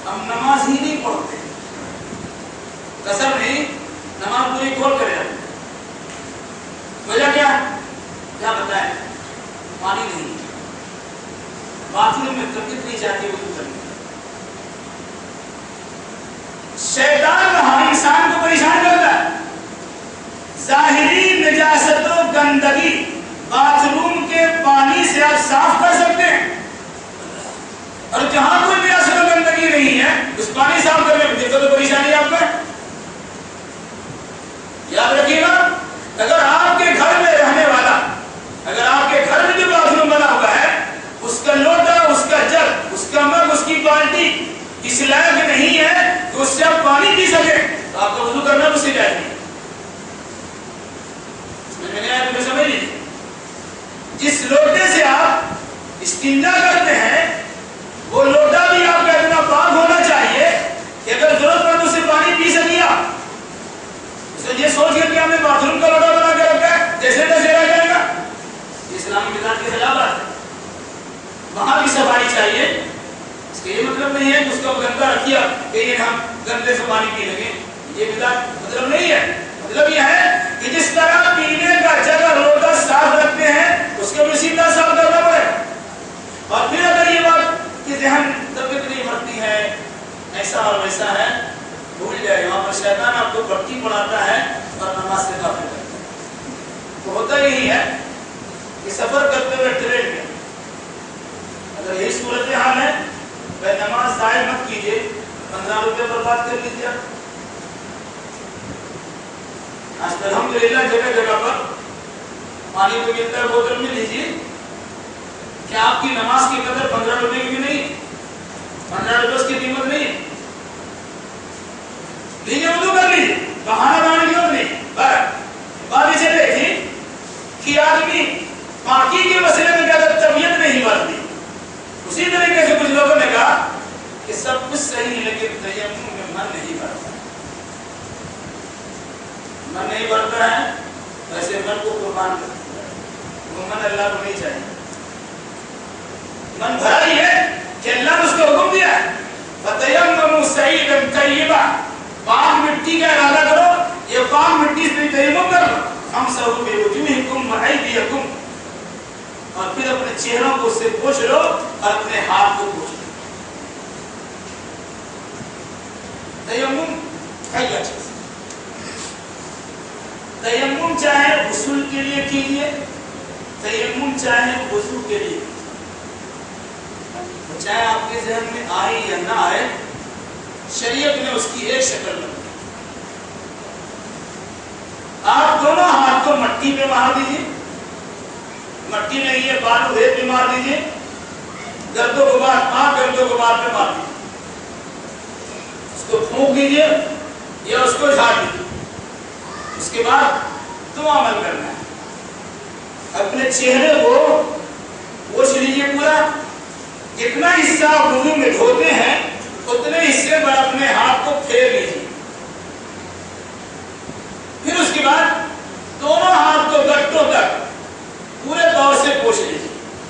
A: ہم نماز ہی نہیں پڑھتے. قصر نہیں, نماز پوری کھول کر جاتے. وجہ کیا بتائیں؟ پانی نہیں, باتھ روم میں طبیعت نہیں چاہتی وضو کرنے. شیطان وہاں انسان کو پریشان کرتا ہے. ظاہری نجاست و گندگی باتھ روم کے پانی سے آپ صاف کر سکتے ہیں, اور جہاں کوئی نجاست و گندگی نہیں ہے اس پانی صاف کرنے میں دقت و پریشانی آپ کو. یاد رکھیے گا, اگر آپ کے گھر میں رہنے والا, اگر آپ کے گھر میں جو باتھ روم بنا ہوا ہے اس کا لوٹا, اس کا جگ, اس کا مگ, اس کی بالٹی اس لائق نہیں ہے تو اس سے آپ پانی پی سکیں تو آپ کا وضو کرنا اس سے جائز نہیں. سمجھ لیجیے, جس لوٹے سے آپ استنجا کرتے ہیں وہ لوٹا بھی آپ کا اتنا پاک ہونا چاہیے کہ اگر ضرورت پڑے تو اسے پانی پی سکیے. آپ یہ سوچ کر کہ ہم نے باتھ روم کا لوٹا بنا کے رکھا ہے جیسے تیسے رہ جائے گا, اسلامی مزاج کے خلاف ہے. وہاں بھی صفائی چاہیے. اس کا یہ مطلب نہیں ہے کہ اس کو گندا رکھیا کہ ہم گندے سے پانی پی لیں, یہ مزاج مطلب نہیں ہے. مطلب یہ ہے کہ جس طرح پینے کا جگہ لوٹا صاف رکھتے ہیں اس کو بھی اسی طرح صاف کرنا پڑے. اور پھر اگر یہ بات کہ ذہن طبیعت نہیں بڑھتی ہے, ایسا اور ویسا ہے, بھول جائے. وہاں پر شیطان آپ کو بڑھتی پڑھاتا ہے اور نماز سے غافل کرتا ہے. تو ہوتا یہی ہے کہ سفر کرتے ہوئے ٹرین میں اگر یہی صورتحال ہے, بھائی نماز ضائع مت کیجیے, 15 روپے برباد کر لیجیے. آج کل الحمدللہ جگہ جگہ پر پانی کو ملتا ہے, بوتل میں لیجیے. کیا آپ کی نماز کی قدر 15 روپے کی بھی نہیں؟ 15 روپے اس کی قیمت نہیں. لیجیے, وضو کر لیجیے, بہانہ بنانے کی ضرورت نہیں. بات اسے دیکھیے کہ آدمی پاکی کے مسئلے میں کیا طبیعت نہیں بڑھتی. اسی طریقے سے کچھ لوگوں نے کہا کہ سب کچھ صحیح ہے لیکن تیمم میں من نہیں بڑھتا. من نہیں بڑھتا ہے, ویسے من کو قربان کرتا ہے. وہ من اللہ کو نہیں چاہیے. من بھرا ہی ہے کہ اللہ نے اس کو حکم دیا ہے فَتَيَمَّمُوا صَعِيدًا طَيِّبًا, پاک مٹی کا ارادہ کرو, یہ پاک مٹی سے تیمم کر لو. فَامْسَحُوا بِوُجُوهِكُمْ وَأَيْدِيَكُمْ, اور پھر اپنے چہروں کو اس سے پوچھ لو اور اپنے ہاتھ کو پوچھ لو. تیمم کیا چیز؟ تیمم چاہے غسل کے لیے کیجیے, تیمم چاہے وضو کے لیے, چاہے آپ کے ذہن میں آئے یا نہ آئے, شریعت نے اس کی ایک شکل بنائی. آپ دونوں ہاتھ کو مٹی پہ مار دیجیے, مٹی میں یہ بالو ریت پہ مار دیجیے, گرد و غبار, پاک گرد و غبار پہ مار دیجیے, اس کو پھونک دیجیے یا اس کو جھاڑ دیجیے. اس کے بعد دو عمل کرنا ہے. اپنے چہرے کو پوچھ لیجیے پورا, جتنا حصہ آپ وضو میں دھوتے ہیں اتنے حصے پر اپنے ہاتھ کو پھیر لیجیے. پھر اس کے بعد دونوں ہاتھ کو گٹوں تک پورے طور سے پوچھ لیجیے.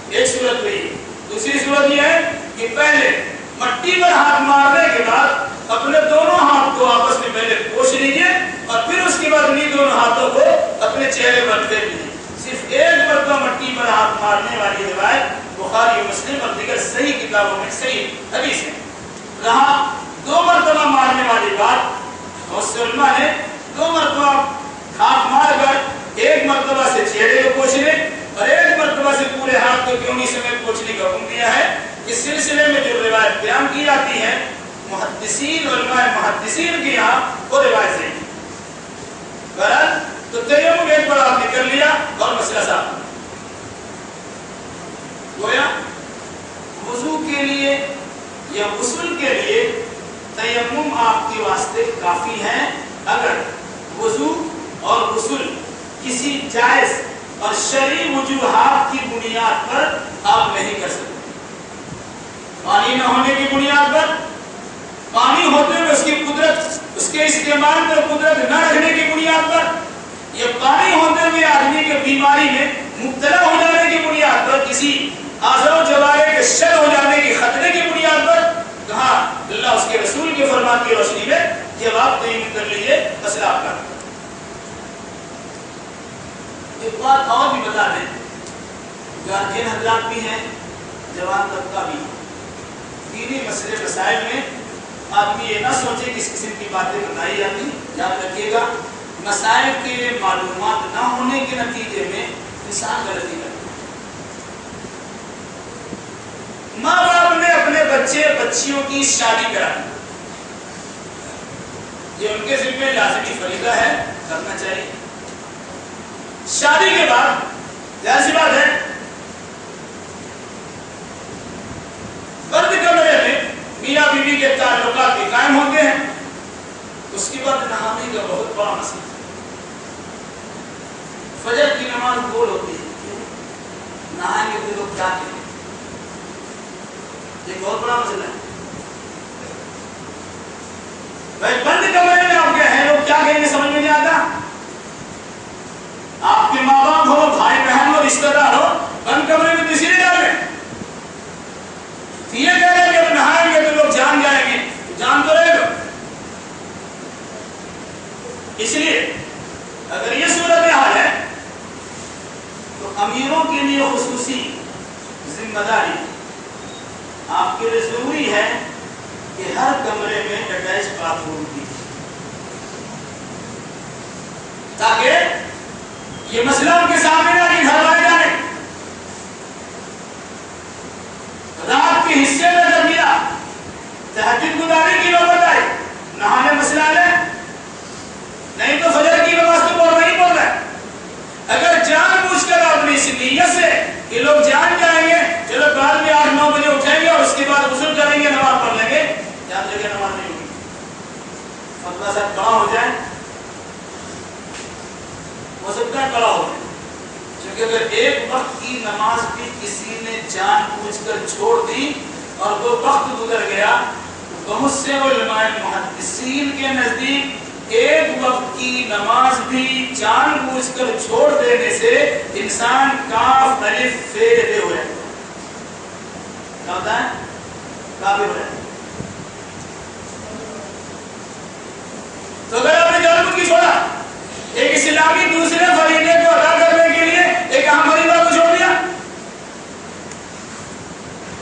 A: ایک صورت ہوئی. دوسری صورت یہ ہے کہ پہلے مٹی پر ہاتھ مارنے کے بعد اپنے دونوں ہاتھ کو آپس میں پہلے پوچھ لیجیے اور پھر اس کے بعد انہیں دونوں ہاتھوں کو اپنے چہرے پر پھیر لیجیے. صرف ایک مرتبہ مٹی پر ہاتھ مارنے والی روایت بخاری و مسلم اور دیگر صحیح کتابوں میں صحیح حدیث ہے. رہا 2 مرتبہ مارنے والی بات, بہت سے علماء نے 2 مرتبہ ہاتھ مار کر ایک مرتبہ سے چہرے کو پوچھنے اور ایک مرتبہ سے پورے ہاتھ کو کیونی سمیت پوچھنے کا حکم دیا ہے. اس سلسلے میں جو روایت بیان کی جاتی ہے محدثین علماء محدثین کے یہاں وہ روایت صحیح ہے. بہرحال تو تیمم ایک بار آپ نے کر لیا اور مسئلہ صاف. گویا وضو کے لیے یا غسل کے لیے تیمم تیمم آپ کے واسطے کافی ہیں اگر وضو اور غسل کسی جائز اور شرعی وجوہات کی بنیاد پر آپ نہیں کر سکتے. پانی نہ ہونے کی بنیاد پر، پانی ہوتے ہوئے اس کی قدرت، اس کے استعمال پر قدرت نہ رکھنے کی بنیاد پر، یا پانی ہوتے ہوئے آدمی کے بیماری میں مبتلا ہو جانے کی بنیاد پر، کسی اعضاء و جوارح کے شل ہو جانے کی خطرے کی بنیاد پر، کہاں اللہ اس کے رسول کے فرمان کی روشنی میں جب آپ تیمم کر لیجیے مسئلہ آپ کا. ایک بات اور بھی بتا دیں، گارجین حضرات بھی ہیں، جوان طبقہ بھی، دینی مسئلے مسائل میں آدمی یہ نہ سوچے کہ اس قسم کی باتیں بتائی جاتی. یاد رکھیے گا، مسائل کے معلومات نہ ہونے کے نتیجے میں انسان غلطی کرتا ہے. ماں باپ نے اپنے بچے بچیوں کی شادی کرا دی، یہ ان کے ذمہ لازمی فریضہ ہے، کرنا چاہیے. شادی کے بعد ظاہر سی بات ہے بند کمرے میں میاں بیوی کے تعلقات بھی قائم ہوتے ہیں. اس کے بعد نہانے کا بہت بڑا مسئلہ. فجر کی نماز گول ہوتی ہے، نہائیں گے تو لوگ کیا کہیں، یہ بہت بڑا مسئلہ ہے. بھائی بند کمرے میں آپ گئے ہیں، لوگ کیا کہیں گے سمجھ میں نہیں آتا. آپ کے ماں باپ ہو، بھائی بہن ہو، رشتہ دار ہو، بند کمرے میں کسی نے ڈالے، یہ کہہ رہے کہ اگر نہائیں گے تو لوگ جان جائیں گے، جان تو رہے گا. اس لیے اگر یہ صورتحال ہے تو امیروں کے لیے خصوصی ذمہ داری آپ کے لیے ضروری ہے کہ ہر کمرے میں اٹیچ باتھ روم کی، تاکہ یہ مسئلہ ان کے سامنے نہ کہ گھر والے جانے. رات کے حصے میں کر دیا، تہجد گزاری کی نوبت آئی، نہانے مسئلہ لے، نہیں تو فجر کی نماز تو پڑھنا ہی پڑ رہا ہے. اگر جان بوجھ کر اپنی اس نیت سے کہ لوگ جان جائیں گے، چلو بعد میں 8-9 بجے اٹھیں گے اور اس کے بعد غسل کریں گے، نماز پڑھ لیں گے، یاد رکھیں نماز نہیں ہوگی. فتویٰ صاحب بڑا ہو جائے، ہو سکتا ہے بڑا ہو جائے، کیونکہ اگر ایک وقت کی نماز بھی کسی نے جان بوجھ کر چھوڑ دی اور وہ وقت گزر گیا، تو بہت سے علماء محدثین کے نزدیک ایک وقت کی نماز بھی جان بوجھ کر چھوڑ دینے سے انسان کاف الف فے بے ہو جائے. کیا ہوتا ہے؟ کافر ہو جائے. تو اگر آپ نے جان بوجھ کے چھوڑا، ایک اسلامی دوسرے فریضے کو ادا کرنے کے لیے ایک اہم فریضہ کو چھوڑ دیا،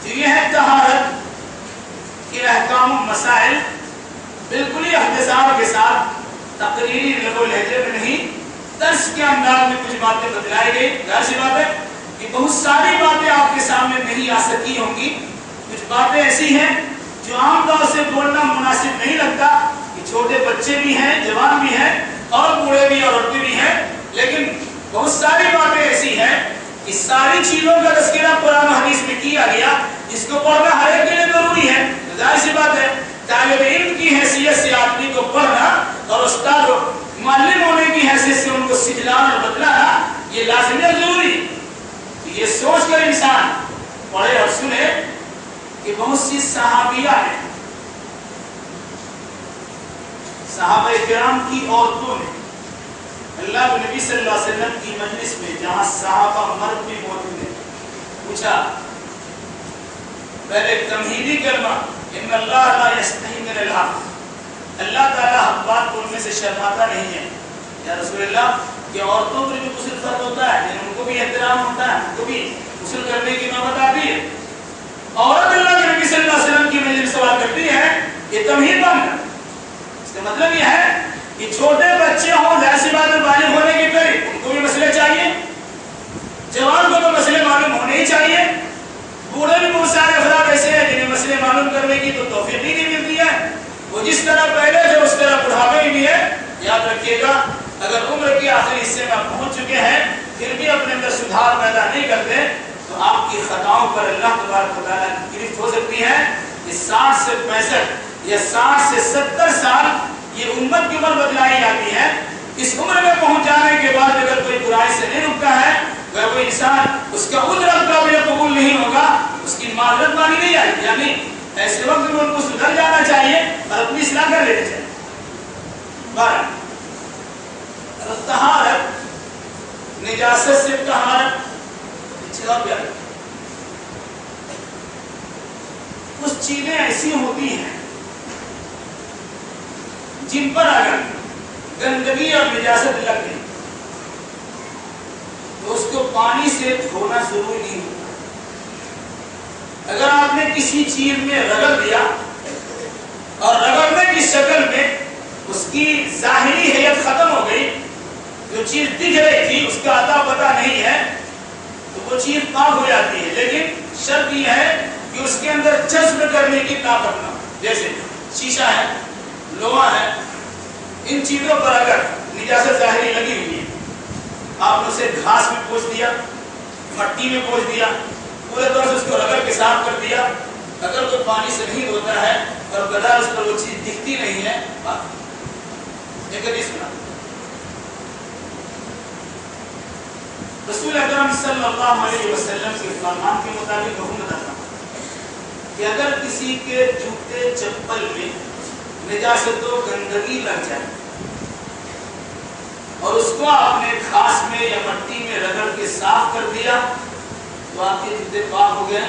A: تو یہ ہے طہارت کے احکام و مسائل بالکل ہی اختصار کے ساتھ تقریری لب و لہجے میں نہیں، درس کے انداز میں کچھ باتیں بتلائی گئی. ظاہر سی بات ہے کہ بہت ساری باتیں آپ کے سامنے نہیں آ سکی ہوں گی. کچھ باتیں ایسی ہیں جو عام طور سے بولنا مناسب نہیں لگتا، کہ چھوٹے بچے بھی ہیں، جوان بھی ہیں، اور بوڑھے بھی اور عورتیں بھی ہیں، لیکن بہت ساری باتیں ایسی ہیں کہ ساری چیزوں کا تذکرہ قرآن و حدیث میں کیا گیا، جس کو پڑھنا ہر ایک کے لیے ضروری ہے. ظاہر سی بات ہے طالب علم کی حیثیت سے آدمی کو پڑھنا اور استاد و معلم ہونے کی حیثیت سے ان کو سکھلانا اور بتلانا یہ لازمی اور ضروری. یہ سوچ کر انسان پڑھے اور سنے کہ بہت سی صحابیہ ہیں، صحابہ کرام کی عورتوں نے اللہ کے نبی صلی اللہ علیہ وسلم کی مجلس میں، جہاں صحابہ مرد بھی موجود ہیں، پوچھا پہلے تمہیدی کلمہ ان اللہ لا یستحی من الحق، اللہ تعالیٰ حق بات بولنے سے شرماتا نہیں ہے. یا رسول اللہ کہ عورتوں پر بھی غسل فرض ہوتا ہے، یعنی ان کو بھی احترام ہوتا ہے، ان کو بھی غسل کرنے کی نوبت آتی ہے. عورت اللہ کے نبی صلی اللہ علیہ وسلم کی مجلس میں سوال کرتی ہے، یہ تمہید بن گیا. اس کا مطلب یہ ہے کہ چھوٹے بچے ہوں، ظاہر سی بات ہے بالغ ہونے کے قریب، ان کو بھی مسئلے چاہیے، جوان کو تو مسئلے معلوم ہونے ہی چاہیے. بوڑھے بھی بہت سارے افراد ایسے ہیں جنہیں مسئلے معلوم کرنے کی تو توفیق نہیں ملتی ہے. وہ جس طرح پہلے تھے اس طرح بڑھاپے بھی ہے. یاد رکھیے گا اگر عمر کے آخری حصے میں آپ پہنچ چکے ہیں پھر بھی اپنے اندر سدھار پیدا نہیں کرتے تو آپ کی خطاؤں پر اللہ تبارک و تعالیٰ کی گرفت ہو سکتی ہے. یہ 60 سے 65 یا 60 سے 70 عمر بتلائی جاتی ہے. اس عمر میں پہنچ جانے کے بعد اگر کوئی برائی سے نہیں رکتا ہے، اگر کوئی انسان اس کا عذر قابل قبول نہیں ہوگا، اس کی معذرت مانی نہیں آئے گی. یعنی ایسے وقت میں ان کو سدھر جانا چاہیے اور اپنی اصلاح کر لینا چاہیے. طہارت، نجاست سے طہارت، کچھ چیزیں ایسی ہوتی ہیں جن پر اگر گندگی اور نجاست لگ گئی تو اس کو پانی سے دھونا ضروری نہیں ہوتا. اگر آپ نے کسی چیز میں رگڑ دیا اور رگڑنے کی شکل میں اس کی ظاہری حیت ختم ہو گئی، جو چیز دکھ رہی تھی اس کا اتا پتہ نہیں ہے، تو وہ چیز پاک ہو جاتی ہے. لیکن شرط یہ ہے کہ اس کے اندر جذب کرنے کی طاقت نہ ہو. جیسے شیشہ ہے، لوہا ہے، ان چیزوں پر اگر نجاست ظاہری لگی ہوئی ہے، آپ نے اسے گھاس میں پوچھ دیا، مٹی میں پوچھ دیا، پورے طور سے اس کو رگڑ کے صاف کر دیا، اگر کوئی پانی سے نہیں دھوتا ہے اور بغیر اس پر وہ چیز دکھتی نہیں ہے، ایک حدیث سنا رسول اکرم صلی اللہ علیہ وسلم کے فرمان کے مطابق حکم بتاتا ہوں کہ اگر کسی کے جوتے چپل میں نجاست و گندگی لگ جائے اور اس کو آپ نے گھاس میں یا مٹی میں رگڑ کے صاف کر دیا تو آپ کے جوتے پاک ہو گئے،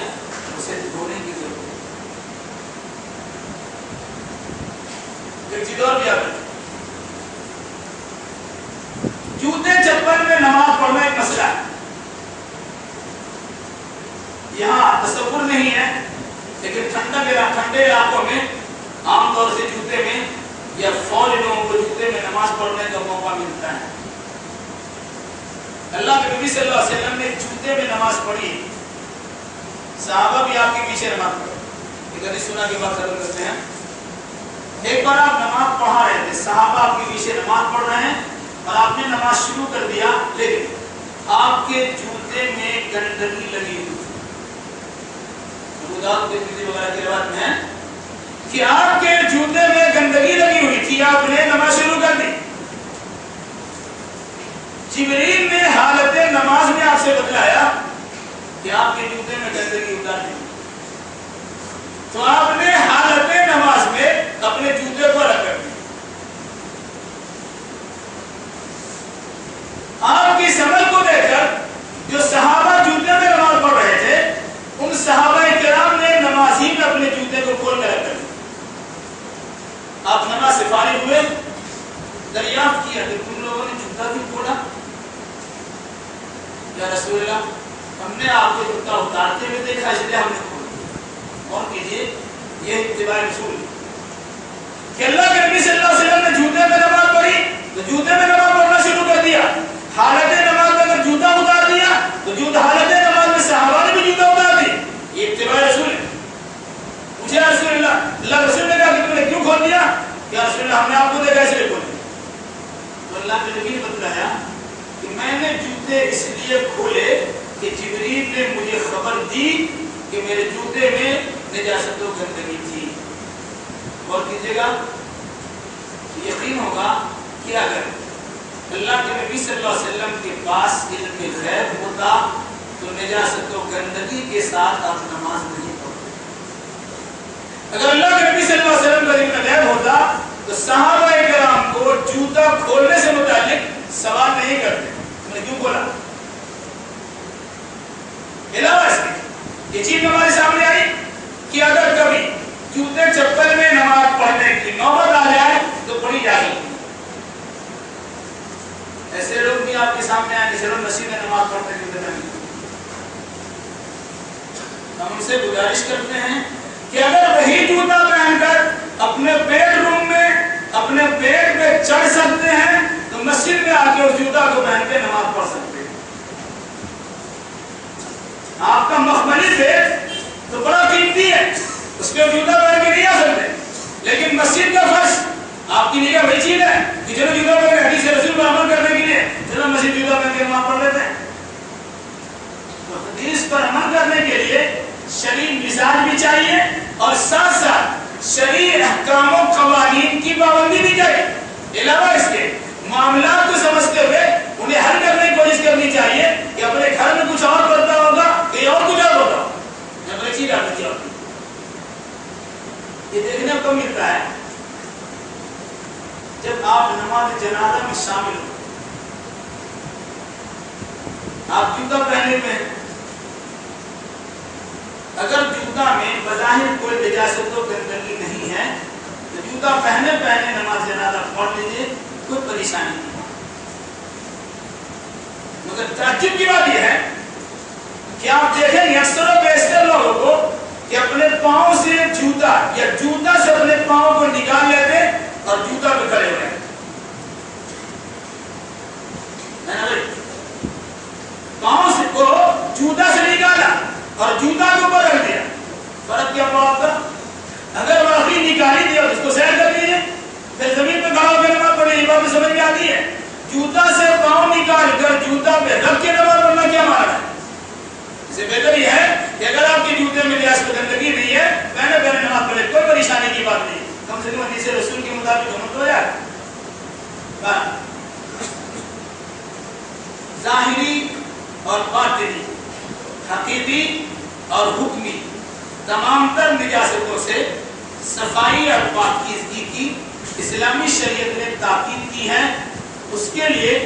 A: اسے دھونے کی ضرورت ہے. ایک چیز اور بھی آتا ہے، جوتے چپل میں نماز پڑھنا ایک مسئلہ ہے. یہاں تصور نہیں ہے، لیکن ٹھنڈے علاقوں میں عام طور سے جوتے میں یا فوج لوگوں کو جوتے میں نماز پڑھنے کا موقع ملتا ہے. اللہ کے نبی صلی اللہ علیہ وسلم نے جوتے میں نماز پڑھی، صحابہ بھی آپ کے پیچھے نماز پڑھے. ایک حدیث سنا کے بعد ختم کرتے ہیں. ایک بار آپ نماز پڑھا رہے تھے، صحابہ آپ کے پیچھے نماز پڑھ رہے ہیں اور آپ نے نماز شروع کر دیا، لیکن آپ کے جوتے میں گندگی لگی ہوئی تھی. وغیرہ کی روایت میں ہے کہ آپ کے جوتے میں گندگی لگی ہوئی تھی، آپ نے نماز شروع کر دی. جبریل نے حالت نماز میں آپ سے بتلایا کہ آپ کے جوتے میں گندگی اتار دی، تو آپ نے حالت نماز میں اپنے جوتے پر رکھ دی. آپ کی سمجھ کو دیکھ کر جو صحابہ جوتے میں نماز پڑھ رہے تھے، ان صحابہ کرام نے نمازی میں اپنے جوتے کو کھول کر رکھ دیا. آپ نماز سے فارغ ہوئے، دریافت کیا کہ تم لوگوں نے جوتا کیوں کھولا؟ یا رسول اللہ، ہم نے آپ کو جوتا اتارتے ہوئے دیکھا اس لیے ہم نے کھولا. اور کیجیے، یہ اتباع رسول کہ اللہ کے نبی صلی اللہ علیہ وسلم نے جوتے میں نماز پڑھی تو جوتے میں نماز پڑھنا شروع کر دیا. حالت نماز میں اگر جوتا اتار دیا تو حالت نماز میں صحابہ نے بھی جوتا اتار دی. یہ اتباع رسول ہے. پوچھے رسول اللہ رسول نے کہا کہ تم نے کیوں کھول دیا؟ یا رسول اللہ، ہم نے آپ کو دیکھا اس لیے کھول دیا. تو اللہ کے نبی نے بتلایا کہ میں نے جوتے اس لیے کھولے کہ جبریل نے مجھے خبر دی کہ میرے جوتے میں نجاست و گندگی تھی. اور کیجیے گا، یقین ہوگا کہ اگر اللہ کے نبی صلی اللہ علیہ وسلم کے پاس علم غیب ہوتا تو نجاست و گندگی کے ساتھ آپ نماز نہیں پڑھتے. اگر اللہ کے نبی صلی اللہ علیہ وسلم کا علم غیب ہوتا تو صحابہ کرام کو جوتا کھولنے سے متعلق سوال نہیں کرتے تم نے کیوں کھولا. علاوہ اس کے یہ چیز ہمارے سامنے آئی کہ اگر کبھی جوتے چپل میں نماز پڑھنے کی نوبت آ جائے تو پڑھی جائے. ایسے لوگ بھی آپ کے سامنے آئے جیسے لوگ مسجد میں نماز پڑھتے ہیں. ہم ان سے گزارش کرتے ہیں کہ اگر وہی جوتا پہن کر اپنے بیڈ روم میں اپنے بیڈ پہ چڑھ سکتے ہیں تو مسجد میں آ کے اس جوتا کو پہن کے نماز پڑھ سکتے ہیں. آپ کا مخملی بیڈ تو بڑا قیمتی ہے، اس پہ جوتا پہن کے نہیں آ سکتے، لیکن مسجد کا فرش آپ کی نگاہ وہی چیز ہے کہ چلو جوتا پہن کے حدیث رسول پر عمل کرنے کے لیے چلو مسجد جوتا پہن کے نماز پڑھ لیتے ہیں. تو حدیث پر عمل کرنے کے لیے شرعی مزاج بھی چاہیے اور ساتھ ساتھ شرعی احکام و قوانین کی پابندی بھی چاہیے. علاوہ اس کے معاملات کو سمجھتے ہوئے انہیں حل کرنے کی کوشش کرنی چاہیے کہ اپنے گھر میں کچھ اور کرتا ہوگا کہ اور کچھ اور ہوگا، میں بچی ڈالتی ہوتی یہ دیکھنے کو ملتا ہے جب آپ نماز جنازہ میں شامل ہو، آپ جوتا پہنے میں ہیں، اگر جوتا میں بظاہر کوئی نجاست و گندگی نہیں ہے تو جوتا پہنے نماز جنازہ پڑھ لیجیے، کوئی پریشانی نہیں۔ مگر تعجب کی بات یہ ہے کہ آپ دیکھیں گے اکثر و بیشتر لوگوں کو کہ اپنے پاؤں سے جوتا یا جوتا سے اپنے پاؤں کو نکال لیتے اور جوتا پہ کھڑے ہوئے، پاؤں سے کو جوتا سے نکالا اور جوتا کے اوپر رکھ دیا، فرق کیا پڑا آپ کا؟ اگر واقعی نکالی دیا اس کو سیر کر دیجیے، پھر زمین پہ کھڑا ہو کے نماز پڑھیے، یہ بات سمجھ میں آتی ہے؟ جوتا سے پاؤں نکال کر جوتا پہ رکھ کے نماز پڑھنا کیا مانا ہے؟ اس سے بہتر یہ ہے کہ اگر آپ کے جوتے میں نجاست و گندگی نہیں ہے پہنے نماز پڑھے، کوئی پریشانی کی بات نہیں، کم سے کم حدیث رسول کے مطابق ہم تو یار ظاہری اور باطنی، حقیقی اور حکمی تمام تر نجاستوں سے صفائی اور پاکیزگی کی اسلامی شریعت نے تاکید کی ہے۔ اس کے لیے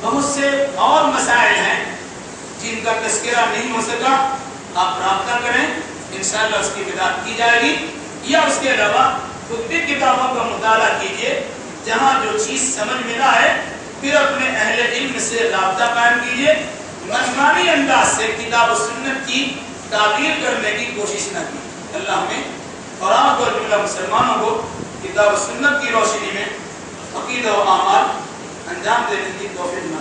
A: بہت سے اور مسائل ہیں جن کا تذکرہ نہیں ہو سکا، آپ رابطہ کریں، انشاءاللہ اس کی وضاحت کی جائے گی، یا اس کے علاوہ خود بھی کتابوں کا مطالعہ کیجیے، جہاں جو چیز سمجھ میں نہ آئے پھر اپنے اہل علم سے رابطہ قائم کیجیے، منمانی انداز سے کتاب و سنت کی تعبیر کرنے کی کوشش نہ کی۔ اللہ ہمیں اور آپ کو جملہ مسلمانوں کو کتاب و سنت کی روشنی میں عقیدہ و اعمال انجام دینے کی توفیق